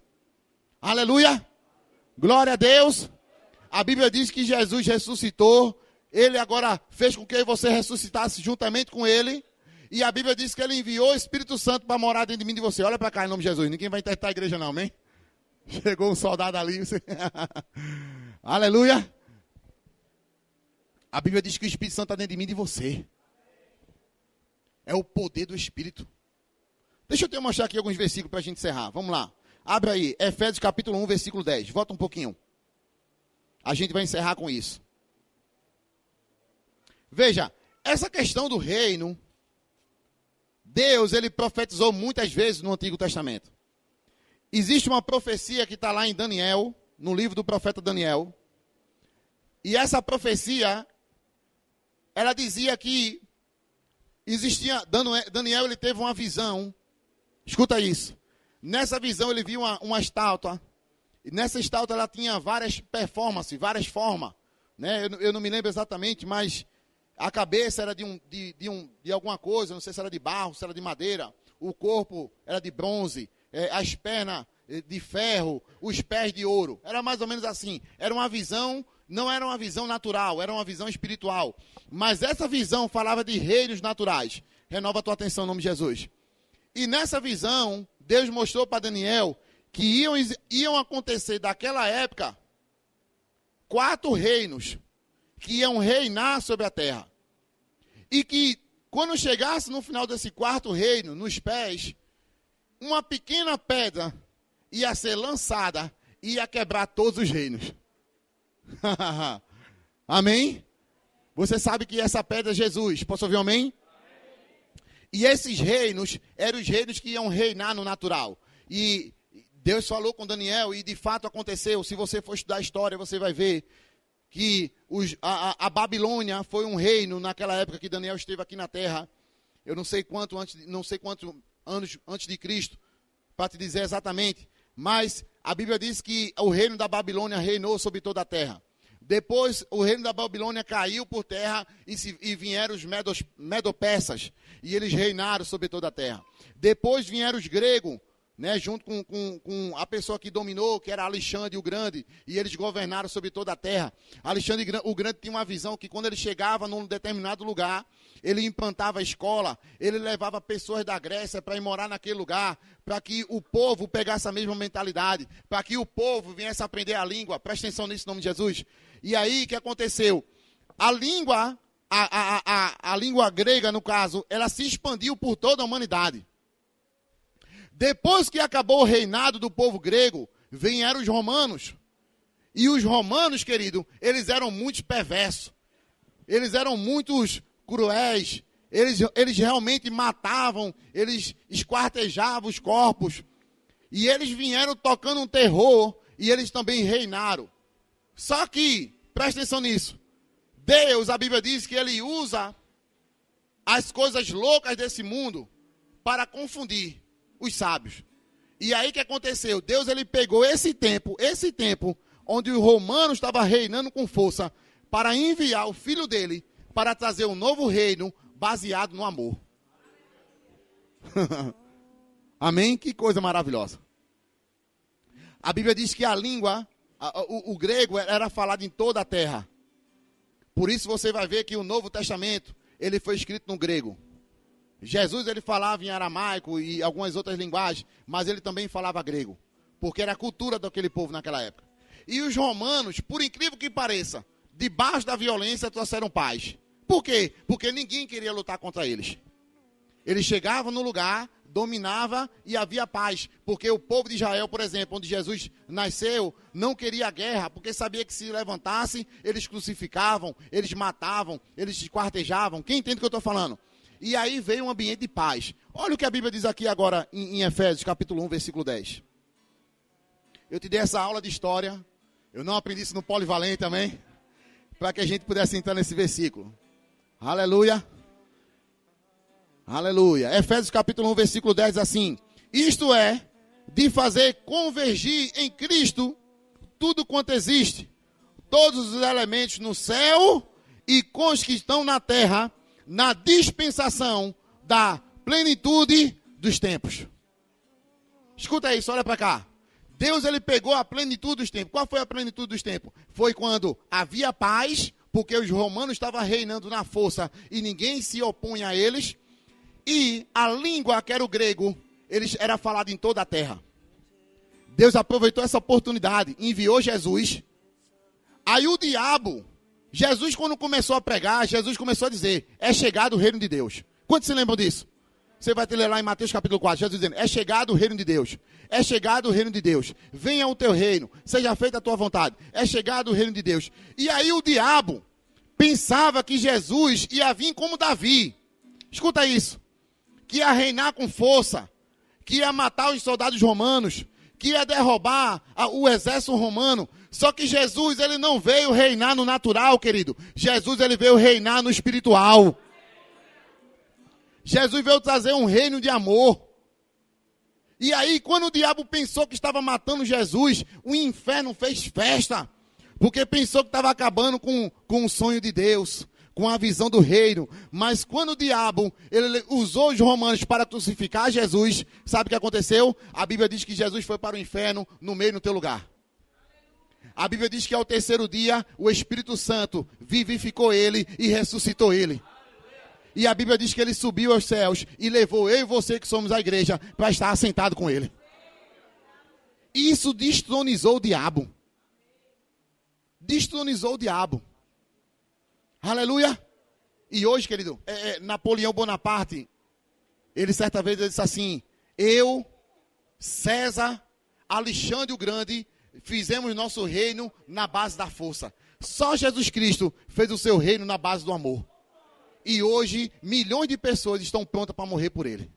Aleluia! Glória a Deus! A Bíblia diz que Jesus ressuscitou, ele agora fez com que você ressuscitasse juntamente com ele. E a Bíblia diz que ele enviou o Espírito Santo para morar dentro de mim e de você. Olha para cá em nome de Jesus. Ninguém vai interpretar a igreja não, amém? Chegou um soldado ali. Você... Aleluia. A Bíblia diz que o Espírito Santo está dentro de mim e de você. É o poder do Espírito. Deixa eu te mostrar aqui alguns versículos para a gente encerrar. Vamos lá. Abre aí. Efésios capítulo 1, versículo 10. Volta um pouquinho. A gente vai encerrar com isso. Veja. Essa questão do reino... Deus, ele profetizou muitas vezes no Antigo Testamento. Existe uma profecia que está lá em Daniel, no livro do profeta Daniel. E essa profecia, ela dizia que existia, Daniel ele teve uma visão. Escuta isso. Nessa visão ele viu uma estátua. E nessa estátua ela tinha várias performances, várias formas. Né? Eu não me lembro exatamente, mas... A cabeça era de alguma coisa, não sei se era de barro, se era de madeira. O corpo era de bronze, as pernas de ferro, os pés de ouro. Era mais ou menos assim. Era uma visão, não era uma visão natural, era uma visão espiritual. Mas essa visão falava de reinos naturais. Renova a tua atenção em nome de Jesus. E nessa visão, Deus mostrou para Daniel que iam acontecer daquela época 4 reinos que iam reinar sobre a terra. E que, quando chegasse no final desse 4º reino, nos pés, uma pequena pedra ia ser lançada e ia quebrar todos os reinos. Amém? Você sabe que essa pedra é Jesus. Posso ouvir um amém? E esses reinos eram os reinos que iam reinar no natural. E Deus falou com Daniel e de fato aconteceu. Se você for estudar a história, você vai ver que a Babilônia foi um reino naquela época que Daniel esteve aqui na terra. Eu não sei quantos anos antes de Cristo, para te dizer exatamente. Mas a Bíblia diz que o reino da Babilônia reinou sobre toda a terra. Depois o reino da Babilônia caiu por terra e vieram os medo-persas. E eles reinaram sobre toda a terra. Depois vieram os gregos, né, junto com a pessoa que dominou, que era Alexandre o Grande, e eles governaram sobre toda a terra. Alexandre o Grande tinha uma visão que quando ele chegava num determinado lugar, ele implantava a escola, ele levava pessoas da Grécia para ir morar naquele lugar, para que o povo pegasse a mesma mentalidade, para que o povo viesse aprender a língua. Presta atenção nisso em nome de Jesus. E aí, o que aconteceu? A língua, a língua grega, no caso, ela se expandiu por toda a humanidade. Depois que acabou o reinado do povo grego, vieram os romanos. E os romanos, querido, eles eram muito perversos. Eles eram muito cruéis. Eles realmente matavam, eles esquartejavam os corpos. E eles vieram tocando um terror e eles também reinaram. Só que, presta atenção nisso, Deus, a Bíblia diz que Ele usa as coisas loucas desse mundo para confundir os sábios. E aí o que aconteceu? Deus, Ele pegou esse tempo onde os romanos estavam reinando com força, para enviar o filho dele para trazer um novo reino baseado no amor. Amém? Que coisa maravilhosa. A Bíblia diz que a língua, o grego era falado em toda a terra. Por isso você vai ver que o Novo Testamento, ele foi escrito no grego. Jesus, ele falava em aramaico e algumas outras linguagens, mas ele também falava grego, porque era a cultura daquele povo naquela época. E os romanos, por incrível que pareça, debaixo da violência trouxeram paz. Por quê? Porque ninguém queria lutar contra eles. Eles chegavam no lugar, dominava e havia paz. Porque o povo de Israel, por exemplo, onde Jesus nasceu, não queria guerra, porque sabia que se levantassem, eles crucificavam, eles matavam, eles esquartejavam. Quem entende o que eu estou falando? E aí veio um ambiente de paz. Olha o que a Bíblia diz aqui agora em Efésios, capítulo 1, versículo 10. Eu te dei essa aula de história. Eu não aprendi isso no Polivalente também, para que a gente pudesse entrar nesse versículo. Aleluia. Aleluia. Efésios capítulo 1, versículo 10 diz assim: isto é, de fazer convergir em Cristo tudo quanto existe, todos os elementos no céu e com os que estão na terra, na dispensação da plenitude dos tempos. Escuta isso, olha para cá. Deus, ele pegou a plenitude dos tempos. Qual foi a plenitude dos tempos? Foi quando havia paz, porque os romanos estavam reinando na força e ninguém se opunha a eles. E a língua, que era o grego, era falada em toda a terra. Deus aproveitou essa oportunidade, enviou Jesus. Aí o diabo, Jesus quando começou a pregar, Jesus começou a dizer, é chegado o reino de Deus. Quantos se lembram disso? Você vai ter lá em Mateus capítulo 4, Jesus dizendo, é chegado o reino de Deus. É chegado o reino de Deus. Venha o teu reino, seja feita a tua vontade. É chegado o reino de Deus. E aí o diabo pensava que Jesus ia vir como Davi. Escuta isso. Que ia reinar com força. Que ia matar os soldados romanos. Que ia derrubar o exército romano. Só que Jesus, ele não veio reinar no natural, querido. Jesus, ele veio reinar no espiritual. Jesus veio trazer um reino de amor. E aí, quando o diabo pensou que estava matando Jesus, o inferno fez festa. Porque pensou que estava acabando com o sonho de Deus, com a visão do reino. Mas quando o diabo ele usou os romanos para crucificar Jesus, sabe o que aconteceu? A Bíblia diz que Jesus foi para o inferno no meio do teu lugar. A Bíblia diz que ao terceiro dia, o Espírito Santo vivificou ele e ressuscitou ele. E a Bíblia diz que ele subiu aos céus e levou eu e você, que somos a igreja, para estar assentado com ele. Isso destronizou o diabo. Destronizou o diabo. Aleluia. E hoje, querido, Napoleão Bonaparte, ele certa vez ele disse assim, eu, César, Alexandre o Grande, fizemos nosso reino na base da força. Só Jesus Cristo fez o seu reino na base do amor. E hoje, milhões de pessoas estão prontas para morrer por ele.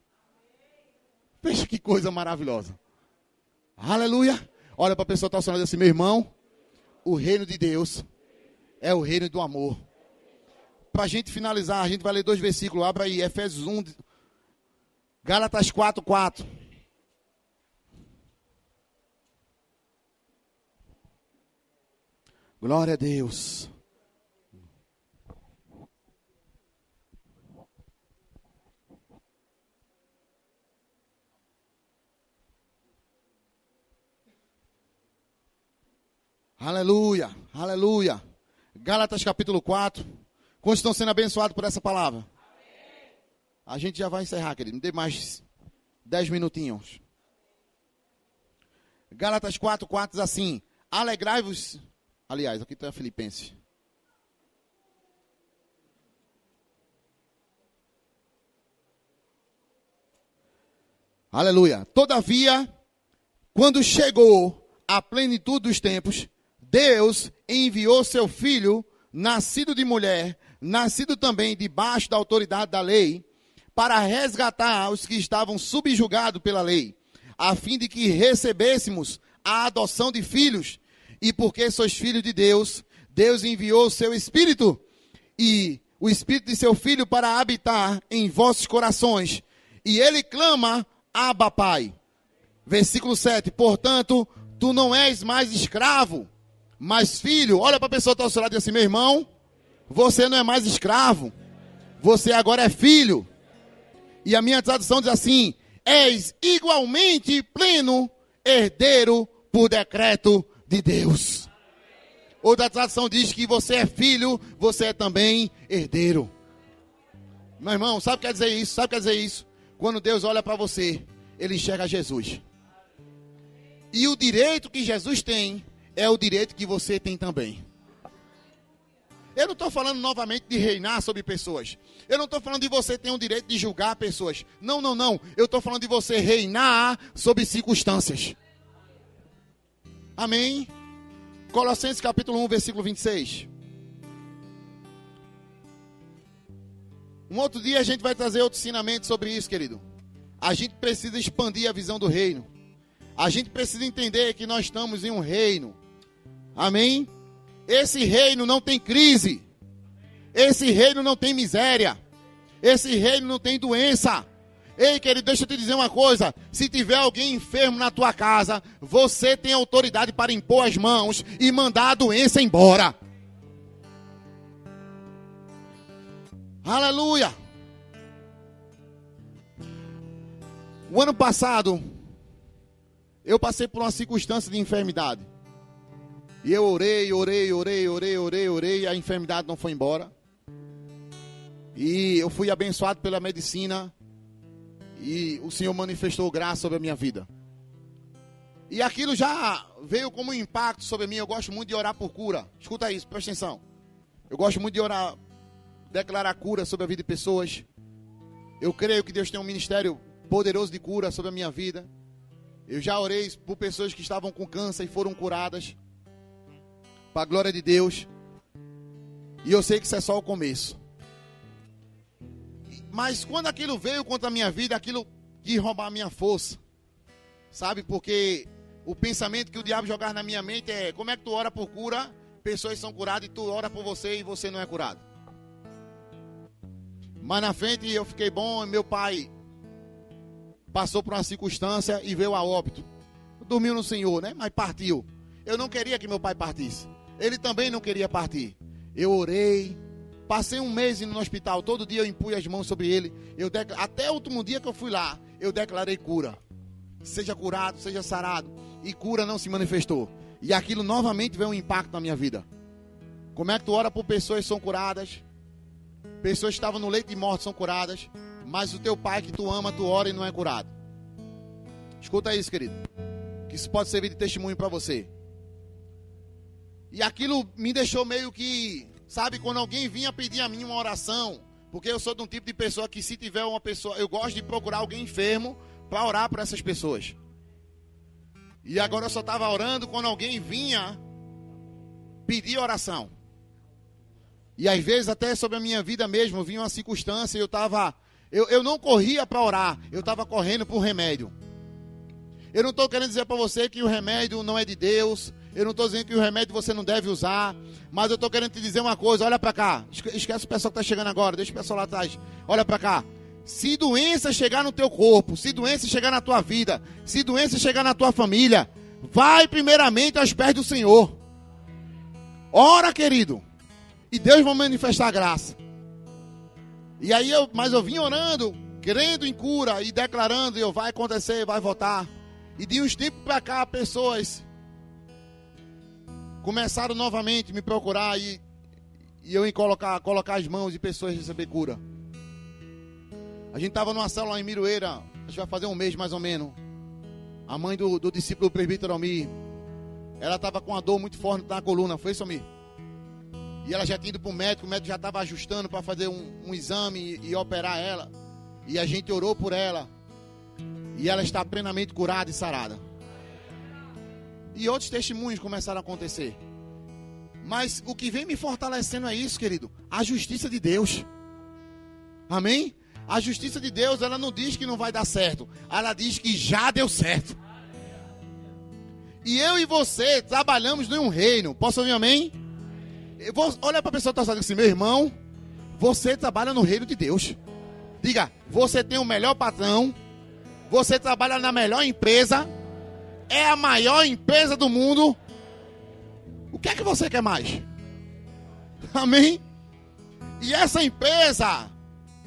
Veja que coisa maravilhosa. Aleluia. Olha para a pessoa que está falando assim, meu irmão, o reino de Deus é o reino do amor. Para a gente finalizar, a gente vai ler 2 versículos. Abra aí, Efésios 1, Gálatas 4, 4. Glória a Deus. Aleluia, aleluia. Gálatas capítulo 4. Quantos estão sendo abençoados por essa palavra? Amém. A gente já vai encerrar, querido. Me dê mais 10 minutinhos. Gálatas 4, 4 diz assim. Alegrai-vos. Aliás, aqui está Filipenses. Aleluia. Todavia, quando chegou a plenitude dos tempos, Deus enviou seu filho, nascido de mulher, nascido também debaixo da autoridade da lei, para resgatar os que estavam subjugados pela lei, a fim de que recebêssemos a adoção de filhos. E porque sois filhos de Deus, Deus enviou o seu Espírito, e o Espírito de seu Filho para habitar em vossos corações. E ele clama, Abba, Pai. Versículo 7. Portanto, tu não és mais escravo, mas filho. Olha para a pessoa que está ao seu lado e diz assim: meu irmão, você não é mais escravo, você agora é filho. E a minha tradução diz assim: és igualmente pleno herdeiro por decreto de Deus. Outra tradução diz que você é filho, você é também herdeiro. Meu irmão, sabe o que quer dizer isso? Sabe o que quer dizer isso? Quando Deus olha para você, ele enxerga Jesus. E o direito que Jesus tem é o direito que você tem também. Eu não estou falando novamente de reinar sobre pessoas. Eu não estou falando de você ter o direito de julgar pessoas. Não, não, não. Eu estou falando de você reinar sobre circunstâncias. Amém? Colossenses capítulo 1, versículo 26. Um outro dia a gente vai trazer outro ensinamento sobre isso, querido. A gente precisa expandir a visão do reino. A gente precisa entender que nós estamos em um reino. Amém? Esse reino não tem crise. Esse reino não tem miséria. Esse reino não tem doença. Ei, querido, deixa eu te dizer uma coisa. Se tiver alguém enfermo na tua casa, você tem autoridade para impor as mãos e mandar a doença embora. Aleluia. O ano passado, eu passei por uma circunstância de enfermidade. E eu orei, e a enfermidade não foi embora. E eu fui abençoado pela medicina. E o Senhor manifestou graça sobre a minha vida. E aquilo já veio como um impacto sobre mim. Eu gosto muito de orar por cura. Escuta isso, presta atenção. Eu gosto muito de orar, declarar cura sobre a vida de pessoas. Eu creio que Deus tem um ministério poderoso de cura sobre a minha vida. Eu já orei por pessoas que estavam com câncer e foram curadas. Para a glória de Deus. E eu sei que isso é só o começo. Mas quando aquilo veio contra a minha vida, aquilo quis roubar a minha força. Sabe? Porque o pensamento que o diabo jogar na minha mente é: como é que tu ora por cura, pessoas são curadas, e tu ora por você e você não é curado. Mas na frente eu fiquei bom, e meu pai passou por uma circunstância e veio a óbito. Dormiu no Senhor, né? Mas partiu. Eu não queria que meu pai partisse. Ele também não queria partir. Eu orei. Passei um mês indo no hospital. Todo dia eu impunha as mãos sobre ele. Até o último dia que eu fui lá, eu declarei cura. Seja curado, seja sarado. E cura não se manifestou. E aquilo novamente veio um impacto na minha vida. Como é que tu ora por pessoas que são curadas? Pessoas que estavam no leito de morte são curadas. Mas o teu pai que tu ama, tu ora e não é curado. Escuta isso, querido. Que isso pode servir de testemunho para você. E aquilo me deixou meio que... Sabe, quando alguém vinha pedir a mim uma oração, porque eu sou de um tipo de pessoa que, se tiver uma pessoa, eu gosto de procurar alguém enfermo para orar por essas pessoas. E agora eu só estava orando quando alguém vinha pedir oração. E às vezes até sobre a minha vida mesmo, vinha uma circunstância e eu não corria para orar, eu estava correndo por remédio. Eu não estou querendo dizer para você que o remédio não é de Deus. Eu não estou dizendo que o remédio você não deve usar. Mas eu estou querendo te dizer uma coisa. Olha para cá. Esquece o pessoal que está chegando agora. Deixa o pessoal lá atrás. Olha para cá. Se doença chegar no teu corpo, se doença chegar na tua vida, se doença chegar na tua família, vai primeiramente aos pés do Senhor. Ora, querido. E Deus vai manifestar a graça. E aí mas eu vim orando, crendo em cura e declarando, vai acontecer, vai voltar. E de uns tempos para cá, pessoas começaram novamente a me procurar e eu em colocar as mãos de pessoas receber cura. A gente estava numa célula lá em Miroeira, acho que vai fazer um mês mais ou menos. A mãe do discípulo do presbítero Almir, ela estava com uma dor muito forte na coluna, foi isso, Almir? E ela já tinha ido para o médico já estava ajustando para fazer um exame e operar ela. E a gente orou por ela. E ela está plenamente curada e sarada. E outros testemunhos começaram a acontecer. Mas o que vem me fortalecendo é isso, querido. A justiça de Deus. Amém? A justiça de Deus, ela não diz que não vai dar certo. Ela diz que já deu certo. E eu e você trabalhamos em um reino. Posso ouvir amém? Olha para a pessoa que está assim, meu irmão, você trabalha no reino de Deus. Diga, você tem o melhor patrão. Você trabalha na melhor empresa. É a maior empresa do mundo. O que é que você quer mais? Amém? E essa empresa,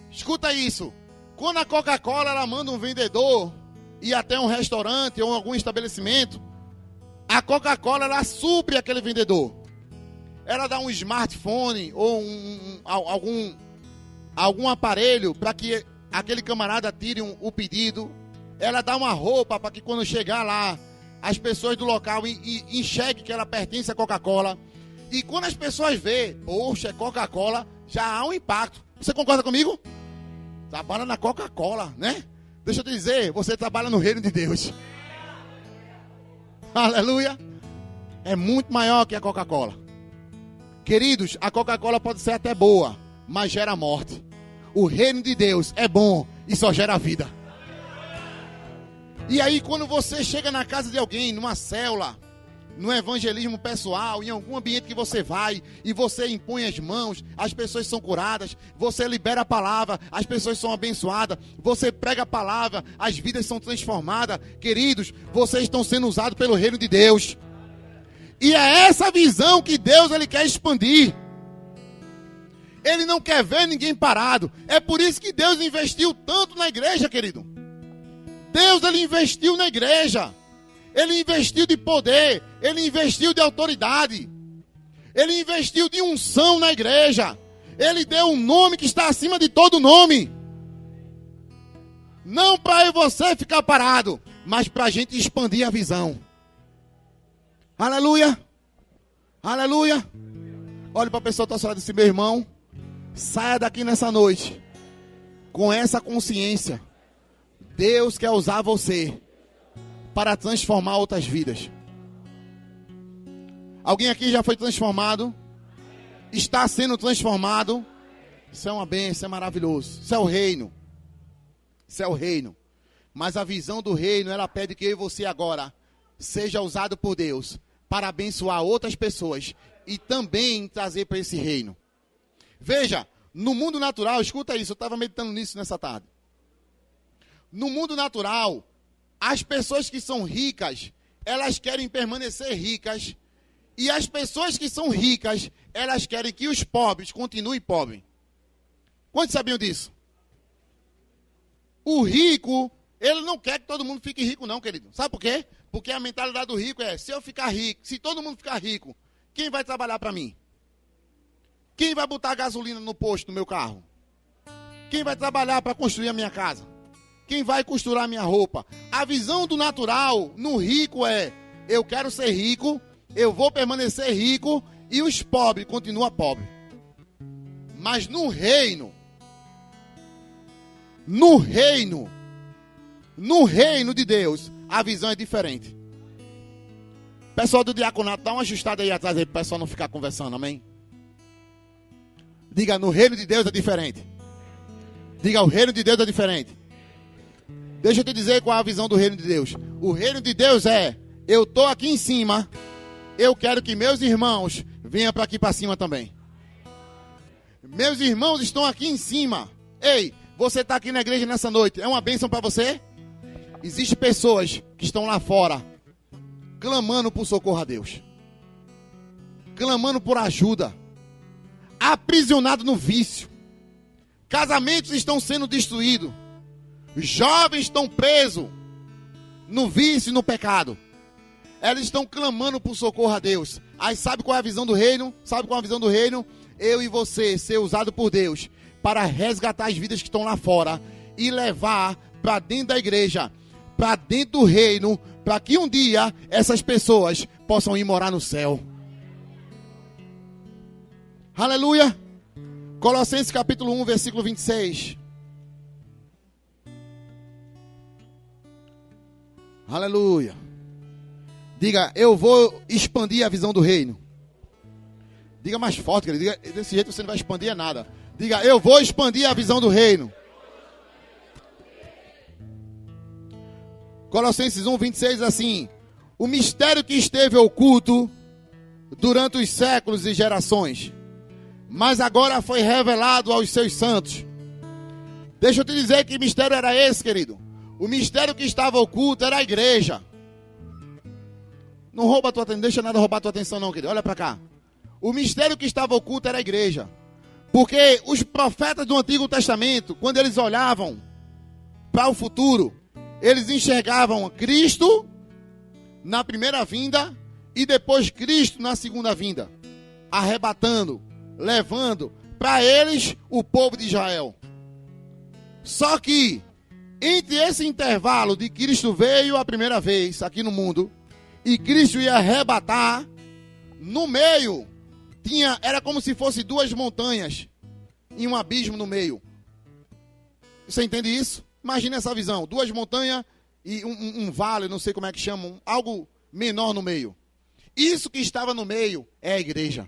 escuta isso. Quando a Coca-Cola ela manda um vendedor ir até um restaurante ou algum estabelecimento, a Coca-Cola ela supre aquele vendedor. Ela dá um smartphone ou algum aparelho para que aquele camarada tire o pedido. Ela dá uma roupa para que quando chegar lá, as pessoas do local enxerguem que ela pertence à Coca-Cola. E quando as pessoas veem, poxa, é Coca-Cola, já há um impacto. Você concorda comigo? Trabalha na Coca-Cola, né? Deixa eu te dizer, você trabalha no reino de Deus. Aleluia. É muito maior que a Coca-Cola. Queridos, a Coca-Cola pode ser até boa, mas gera morte. O reino de Deus é bom e só gera vida. E aí quando você chega na casa de alguém, numa célula, no evangelismo pessoal, em algum ambiente que você vai, e você impõe as mãos, as pessoas são curadas, você libera a palavra, as pessoas são abençoadas, você prega a palavra, as vidas são transformadas. Queridos, vocês estão sendo usados pelo reino de Deus. E é essa visão que Deus ele quer expandir. Ele não quer ver ninguém parado. É por isso que Deus investiu tanto na igreja, querido. Deus ele investiu na igreja. Ele investiu de poder. Ele investiu de autoridade. Ele investiu de unção na igreja. Ele deu um nome que está acima de todo nome. Não para você ficar parado, mas para a gente expandir a visão. Aleluia. Aleluia. Olha para a pessoa que está falando assim, meu irmão, saia daqui nessa noite com essa consciência. Deus quer usar você para transformar outras vidas. Alguém aqui já foi transformado? Está sendo transformado? Isso é uma bênção, isso é maravilhoso. Isso é o reino. Isso é o reino. Mas a visão do reino, ela pede que eu e você agora seja usado por Deus para abençoar outras pessoas e também trazer para esse reino. Veja, no mundo natural, escuta isso, eu estava meditando nisso nessa tarde. No mundo natural, as pessoas que são ricas, elas querem permanecer ricas. E as pessoas que são ricas, elas querem que os pobres continuem pobres. Quantos sabiam disso? O rico, ele não quer que todo mundo fique rico não, querido. Sabe por quê? Porque a mentalidade do rico é, se eu ficar rico, se todo mundo ficar rico, quem vai trabalhar para mim? Quem vai botar gasolina no posto do meu carro? Quem vai trabalhar para construir a minha casa? Quem vai costurar a minha roupa? A visão do natural no rico é, eu quero ser rico, eu vou permanecer rico e os pobres continuam pobres. Mas no reino de Deus, a visão é diferente. Pessoal do diaconato, dá uma ajustada aí atrás aí para o pessoal não ficar conversando, amém? Diga, no reino de Deus é diferente. Diga, o reino de Deus é diferente. Deixa eu te dizer qual é a visão do reino de Deus. O reino de Deus é, eu estou aqui em cima, eu quero que meus irmãos venham para aqui para cima também. Meus irmãos estão aqui em cima. Ei, você está aqui na igreja nessa noite, é uma bênção para você? Existem pessoas que estão lá fora, clamando por socorro a Deus. Clamando por ajuda. Aprisionado no vício. Casamentos estão sendo destruídos. Jovens estão presos no vício e no pecado. Eles estão clamando por socorro a Deus. Aí sabe qual é a visão do reino? Sabe qual é a visão do reino? Eu e você ser usado por Deus para resgatar as vidas que estão lá fora e levar para dentro da igreja, para dentro do reino, para que um dia essas pessoas possam ir morar no céu. Aleluia. Colossenses capítulo 1, versículo 26. Aleluia. Diga, eu vou expandir a visão do reino. Diga mais forte, querido. Diga, desse jeito você não vai expandir nada. Diga, eu vou expandir a visão do reino. Colossenses 1:26 diz assim: o mistério que esteve oculto durante os séculos e gerações, mas agora foi revelado aos seus santos. Deixa eu te dizer que mistério era esse, querido. O mistério que estava oculto era a igreja. Não rouba a tua atenção, deixa nada roubar a tua atenção não, querido. Olha para cá. O mistério que estava oculto era a igreja. Porque os profetas do Antigo Testamento, quando eles olhavam para o futuro, eles enxergavam Cristo na primeira vinda e depois Cristo na segunda vinda, arrebatando, levando para eles o povo de Israel. Só que entre esse intervalo de Cristo veio a primeira vez aqui no mundo e Cristo ia arrebatar, no meio era como se fosse duas montanhas e um abismo no meio. Você entende isso? Imagina essa visão, duas montanhas e um vale, não sei como é que chamam, algo menor no meio. Isso que estava no meio é a igreja.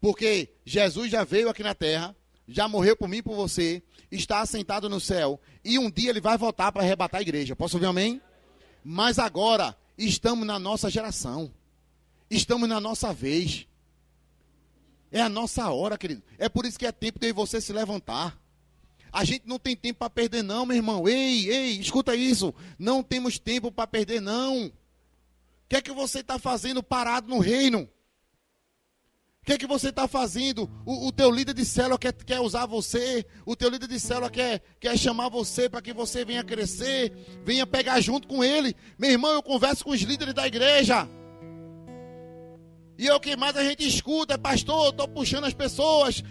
Porque Jesus já veio aqui na terra, já morreu por mim e por você, está assentado no céu, e um dia ele vai voltar para arrebatar a igreja. Posso ouvir um amém? Mas agora estamos na nossa geração, estamos na nossa vez. É a nossa hora, querido. É por isso que é tempo de você se levantar. A gente não tem tempo para perder não, meu irmão. Ei, escuta isso. Não temos tempo para perder não. O que é que você está fazendo parado no reino? O que é que você está fazendo? O teu líder de célula quer usar você. O teu líder de célula quer chamar você para que você venha crescer. Venha pegar junto com ele. Meu irmão, eu converso com os líderes da igreja. E o que mais a gente escuta é: pastor, eu estou puxando as pessoas,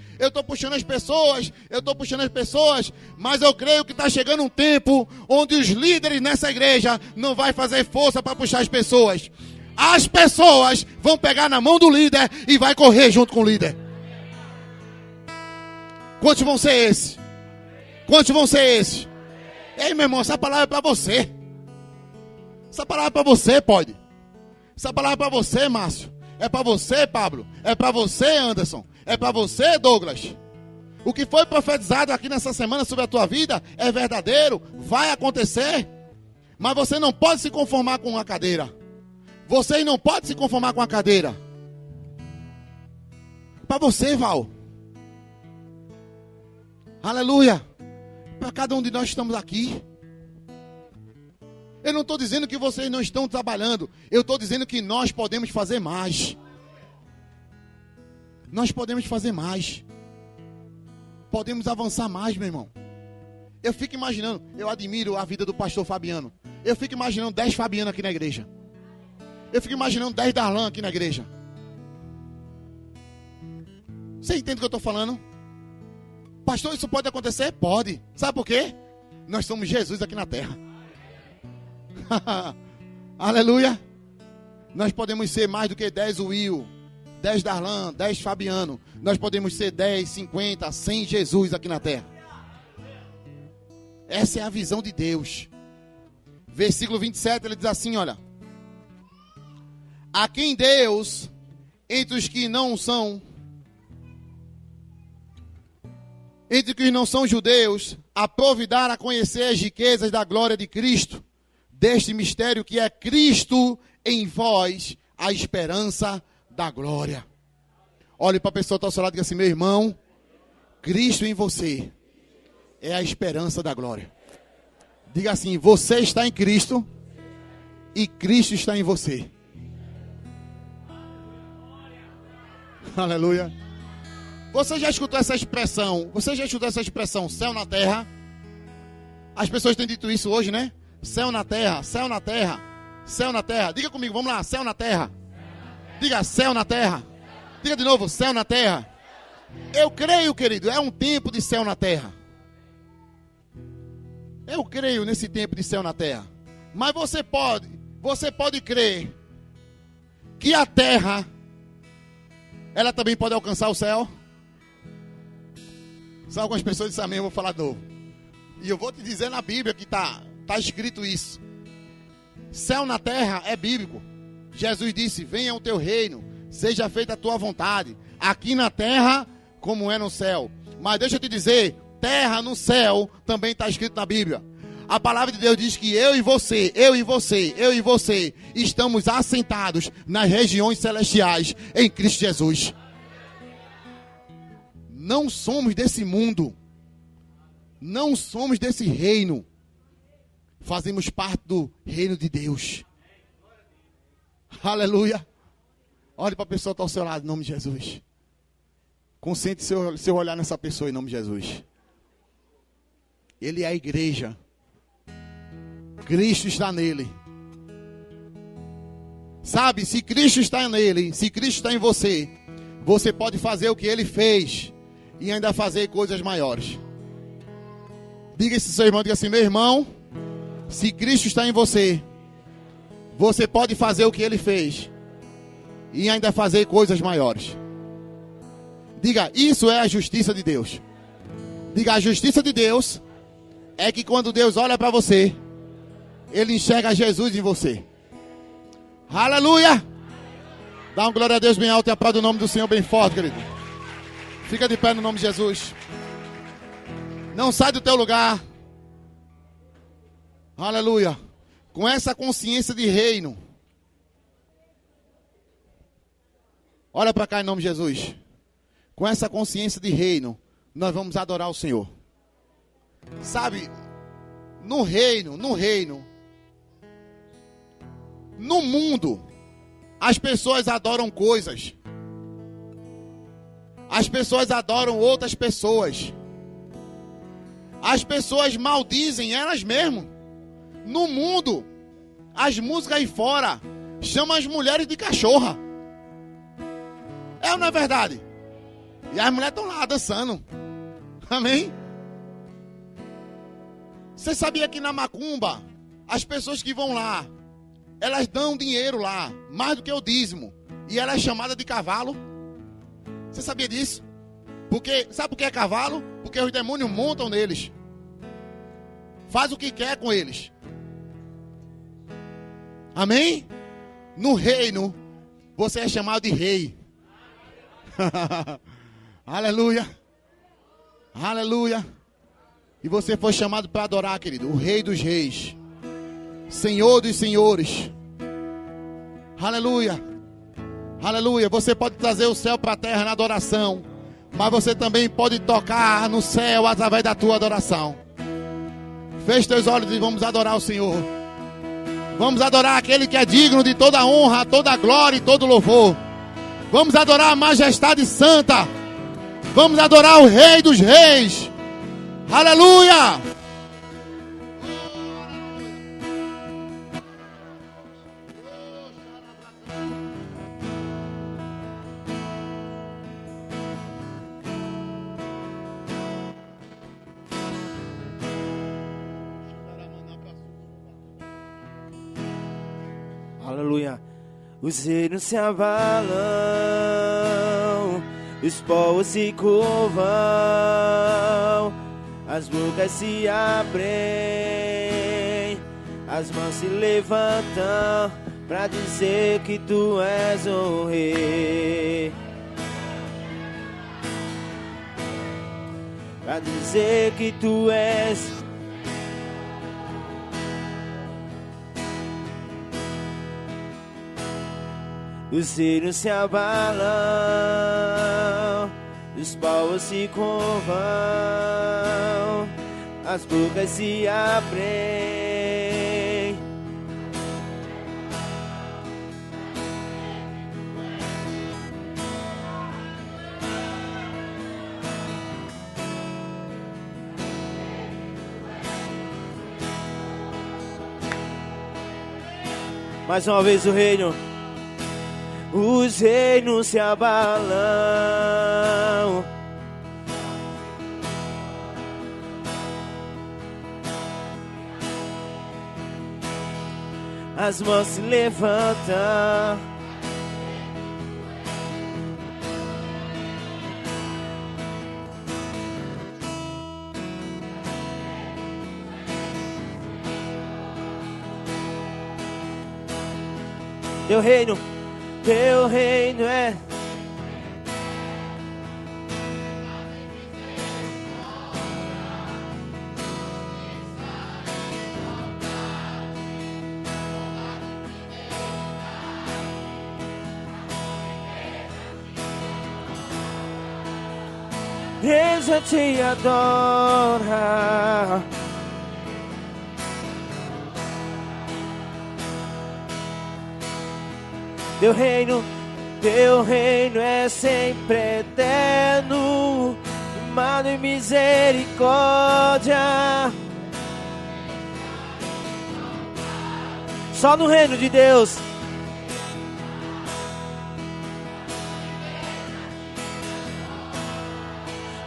mas eu creio que está chegando um tempo onde os líderes nessa igreja não vai fazer força para puxar as pessoas. As pessoas vão pegar na mão do líder e vai correr junto com o líder. Quantos vão ser esses? Quantos vão ser esses? Ei, meu irmão, essa palavra é para você. Essa palavra é para você, pode. Essa palavra é para você, Márcio. É para você, Pablo. É para você, Anderson. É para você, Douglas. O que foi profetizado aqui nessa semana sobre a tua vida é verdadeiro, vai acontecer. Mas você não pode se conformar com uma cadeira. Vocês não podem se conformar com a cadeira. Para você, Val. Aleluia. Para cada um de nós que estamos aqui. Eu não estou dizendo que vocês não estão trabalhando. Eu estou dizendo que nós podemos fazer mais. Nós podemos fazer mais. Podemos avançar mais, meu irmão. Eu fico imaginando, eu admiro a vida do pastor Fabiano. Eu fico imaginando 10 Fabiano aqui na igreja. Eu fico imaginando 10 Darlan aqui na igreja. Você entende o que eu estou falando? Pastor, isso pode acontecer? Pode. Sabe por quê? Nós somos Jesus aqui na terra. Aleluia. Nós podemos ser mais do que 10 Will, 10 Darlan, 10 Fabiano. Nós podemos ser 10, 50, 100 Jesus aqui na terra. Essa é a visão de Deus. Versículo 27, ele diz assim, olha: a quem Deus, entre os que não são judeus, aprove dar a conhecer as riquezas da glória de Cristo, deste mistério que é Cristo em vós, a esperança da glória. Olhe para a pessoa que está ao seu lado e diga assim: meu irmão, Cristo em você é a esperança da glória. Diga assim: você está em Cristo e Cristo está em você. Aleluia. Você já escutou essa expressão? Céu na terra? As pessoas têm dito isso hoje, né? Céu na terra, céu na terra, céu na terra. Diga comigo, vamos lá, céu na terra. Diga céu na terra. Diga de novo, céu na terra. Eu creio, querido, é um tempo de céu na terra. Eu creio nesse tempo de céu na terra. Mas você pode crer que a terra, ela também pode alcançar o céu? São algumas pessoas dizem amém, eu vou falar de novo. E eu vou te dizer na Bíblia que está escrito isso. Céu na terra é bíblico. Jesus disse: venha o teu reino, seja feita a tua vontade, aqui na terra como é no céu. Mas deixa eu te dizer, terra no céu também está escrito na Bíblia. A palavra de Deus diz que eu e você estamos assentados nas regiões celestiais em Cristo Jesus. Não somos desse mundo. Não somos desse reino. Fazemos parte do reino de Deus. Aleluia. Olhe para a pessoa que está ao seu lado, em nome de Jesus. Concentre seu olhar nessa pessoa, em nome de Jesus. Ele é a igreja. Cristo está nele. Sabe, se Cristo está nele, se Cristo está em você, você pode fazer o que ele fez e ainda fazer coisas maiores. Diga esse seu irmão, diga assim: meu irmão, se Cristo está em você, você pode fazer o que ele fez e ainda fazer coisas maiores. Diga, isso é a justiça de Deus. Diga, a justiça de Deus é que quando Deus olha para você, ele enxerga Jesus em você. Aleluia! Dá uma glória a Deus bem alto e aplauda o nome do Senhor bem forte, querido. Fica de pé no nome de Jesus. Não sai do teu lugar. Aleluia. Com essa consciência de reino. Olha para cá em nome de Jesus. Com essa consciência de reino, nós vamos adorar o Senhor. Sabe, no reino, no mundo, as pessoas adoram coisas. As pessoas adoram outras pessoas. As pessoas maldizem elas mesmas. No mundo, as músicas aí fora chamam as mulheres de cachorra. É ou não é verdade? E as mulheres estão lá dançando. Amém? Você sabia que na macumba, as pessoas que vão lá, elas dão dinheiro lá, mais do que o dízimo. E ela é chamada de cavalo. Você sabia disso? Porque, sabe por que é cavalo? Porque os demônios montam neles. Faz o que quer com eles. Amém? No reino, você é chamado de rei. Aleluia. Aleluia. E você foi chamado para adorar, querido, o Rei dos Reis, Senhor dos Senhores. Aleluia. Aleluia. Você pode trazer o céu para a terra na adoração, mas você também pode tocar no céu através da tua adoração. Feche teus olhos e vamos adorar o Senhor. Vamos adorar aquele que é digno de toda honra, toda glória e todo louvor. Vamos adorar a majestade santa. Vamos adorar o Rei dos Reis. Aleluia! Aleluia. Os reinos se abalam, os povos se curvam, as bocas se abrem, as mãos se levantam pra dizer que tu és o rei. Pra dizer que tu és. Os reinos se abalam, os povos se curvam, as bocas se abrem. Mais uma vez o reino. Os reinos se abalam, as mãos se levantam, teu reino é igreja te adora. Teu reino é sempre eterno, amado em misericórdia. Só no reino de Deus.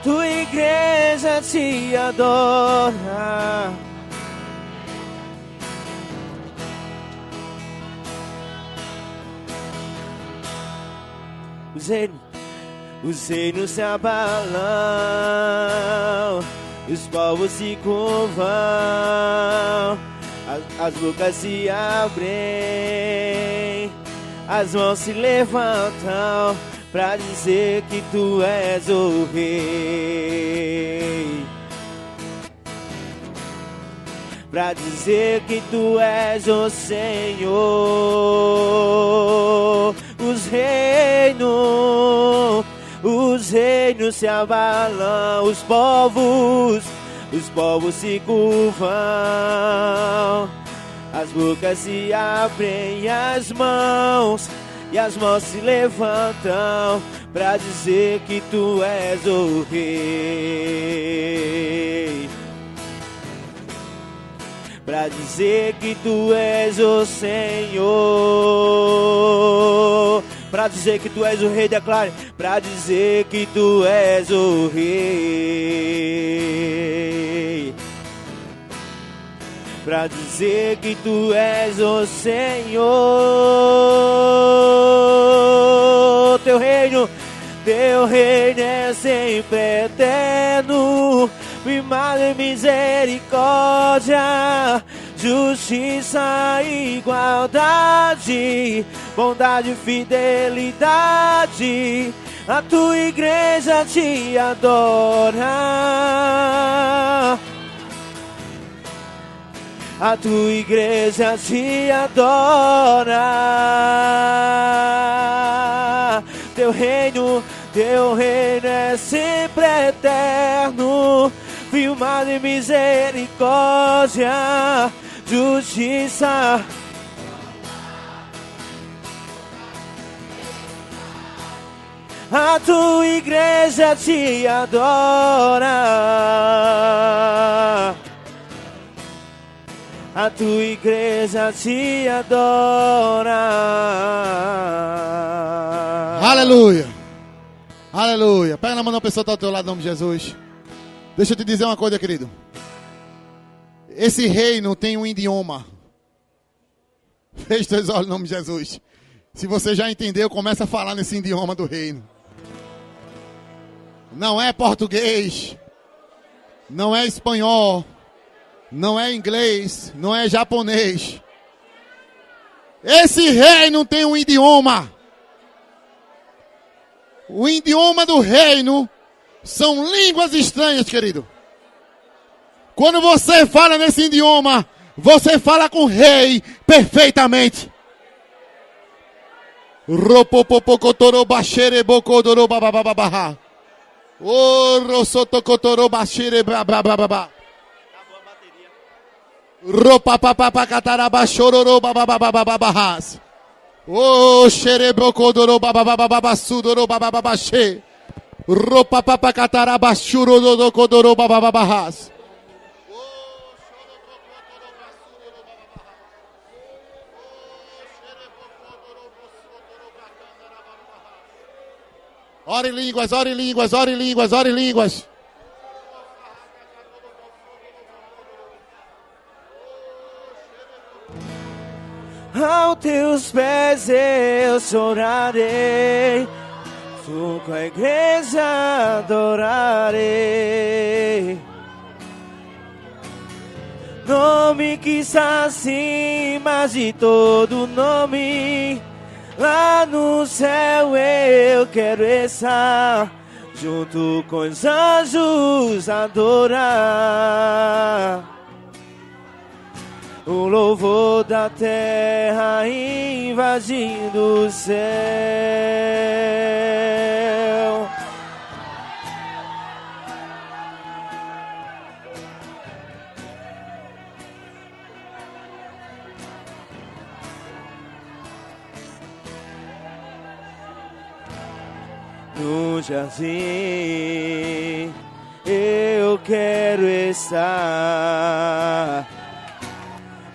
Tua igreja te adora. Os reinos se abalam, os povos se curvam, as bocas se abrem, as mãos se levantam pra dizer que tu és o rei. Pra dizer que tu és o Senhor. Os reinos se abalam, os povos se curvam, as bocas se abrem, as mãos se levantam pra dizer que tu és o rei. Pra dizer que tu és o Senhor. Pra dizer que tu és o rei, declare. Pra dizer que tu és o rei. Pra dizer que tu és o Senhor. Teu reino é sempre eterno, firmado em misericórdia, justiça, igualdade, bondade e fidelidade. A tua igreja te adora. A tua igreja te adora. Teu reino é sempre eterno, firmado em misericórdia, justiça. A tua igreja te adora. A tua igreja te adora. Aleluia. Aleluia. Pega na mão da pessoa que está ao teu lado, em nome de Jesus. Deixa eu te dizer uma coisa, querido. Esse reino tem um idioma. Feche teus olhos, em nome de Jesus. Se você já entendeu, começa a falar nesse idioma do reino. Não é português, não é espanhol, não é inglês, não é japonês. Esse reino tem um idioma. O idioma do reino são línguas estranhas, querido. Quando você fala nesse idioma, você fala com o rei perfeitamente. Ore em línguas, ore em línguas, ore em línguas, ore em línguas. Aos teus pés eu chorarei, tu com a igreja adorarei. Nome que está acima de todo nome. Lá no céu eu quero estar, junto com os anjos adorar. O louvor da terra invadindo o céu. no jardim. Eu quero estar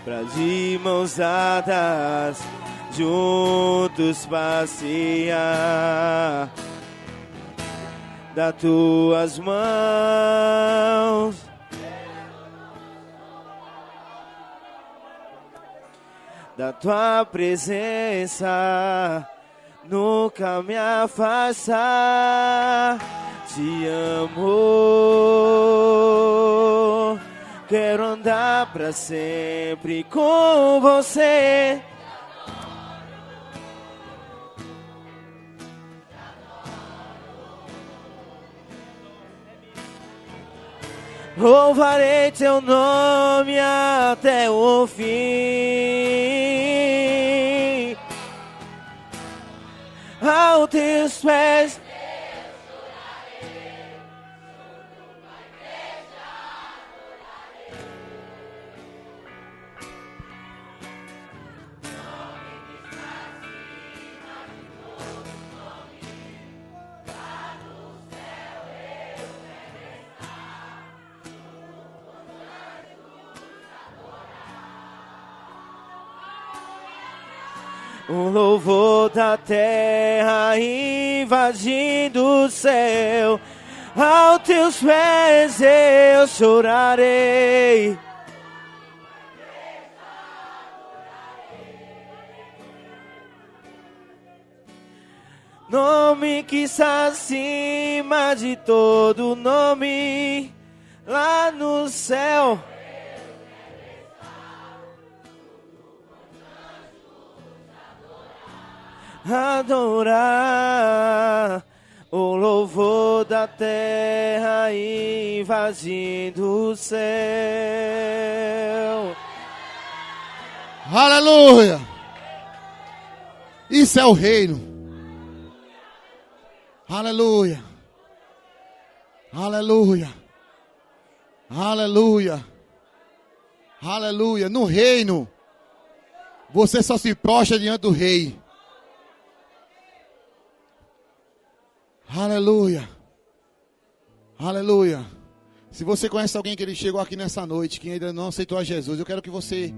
pra de mãos dadas juntos passear das tuas mãos. Da tua presença nunca me afastar. Te amo, quero andar pra sempre com você. Louvarei teu nome até o fim. Aos teus pés o louvor da terra invadindo o céu. Aos teus pés eu chorarei. Nome que está acima de todo nome, lá no céu. Adorar o louvor da terra invadindo o céu. Aleluia! Isso é o reino. Aleluia! Aleluia! Aleluia! Aleluia! No reino, você só se prostra diante do rei. Aleluia, aleluia. Se você conhece alguém que ele chegou aqui nessa noite, que ainda não aceitou a Jesus, eu quero que você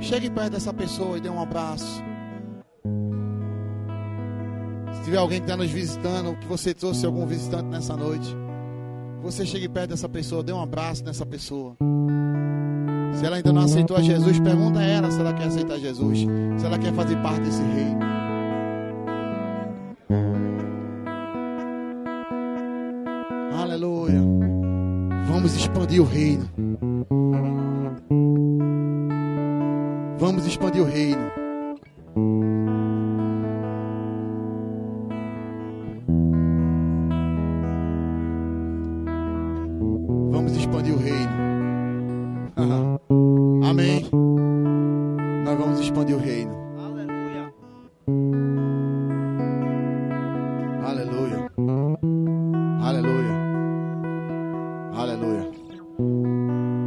chegue perto dessa pessoa e dê um abraço. Se tiver alguém que está nos visitando, que você trouxe algum visitante nessa noite, você chegue perto dessa pessoa, dê um abraço nessa pessoa. Se ela ainda não aceitou a Jesus, pergunta a ela se ela quer aceitar Jesus, se ela quer fazer parte desse reino. Aleluia. Vamos expandir o reino. Vamos expandir o reino. Vamos expandir o reino. Amém. Nós vamos expandir o reino. Aleluia. Aleluia. Aleluia. Aleluia.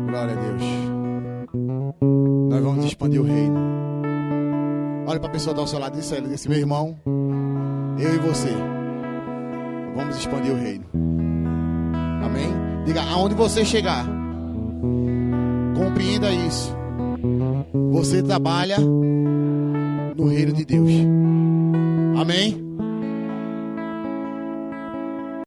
Glória a Deus. Nós vamos expandir o reino. Olha para a pessoa do seu lado e disse: meu irmão, eu e você vamos expandir o reino. Amém? Diga, aonde você chegar, compreenda isso. Você trabalha no reino de Deus. Amém?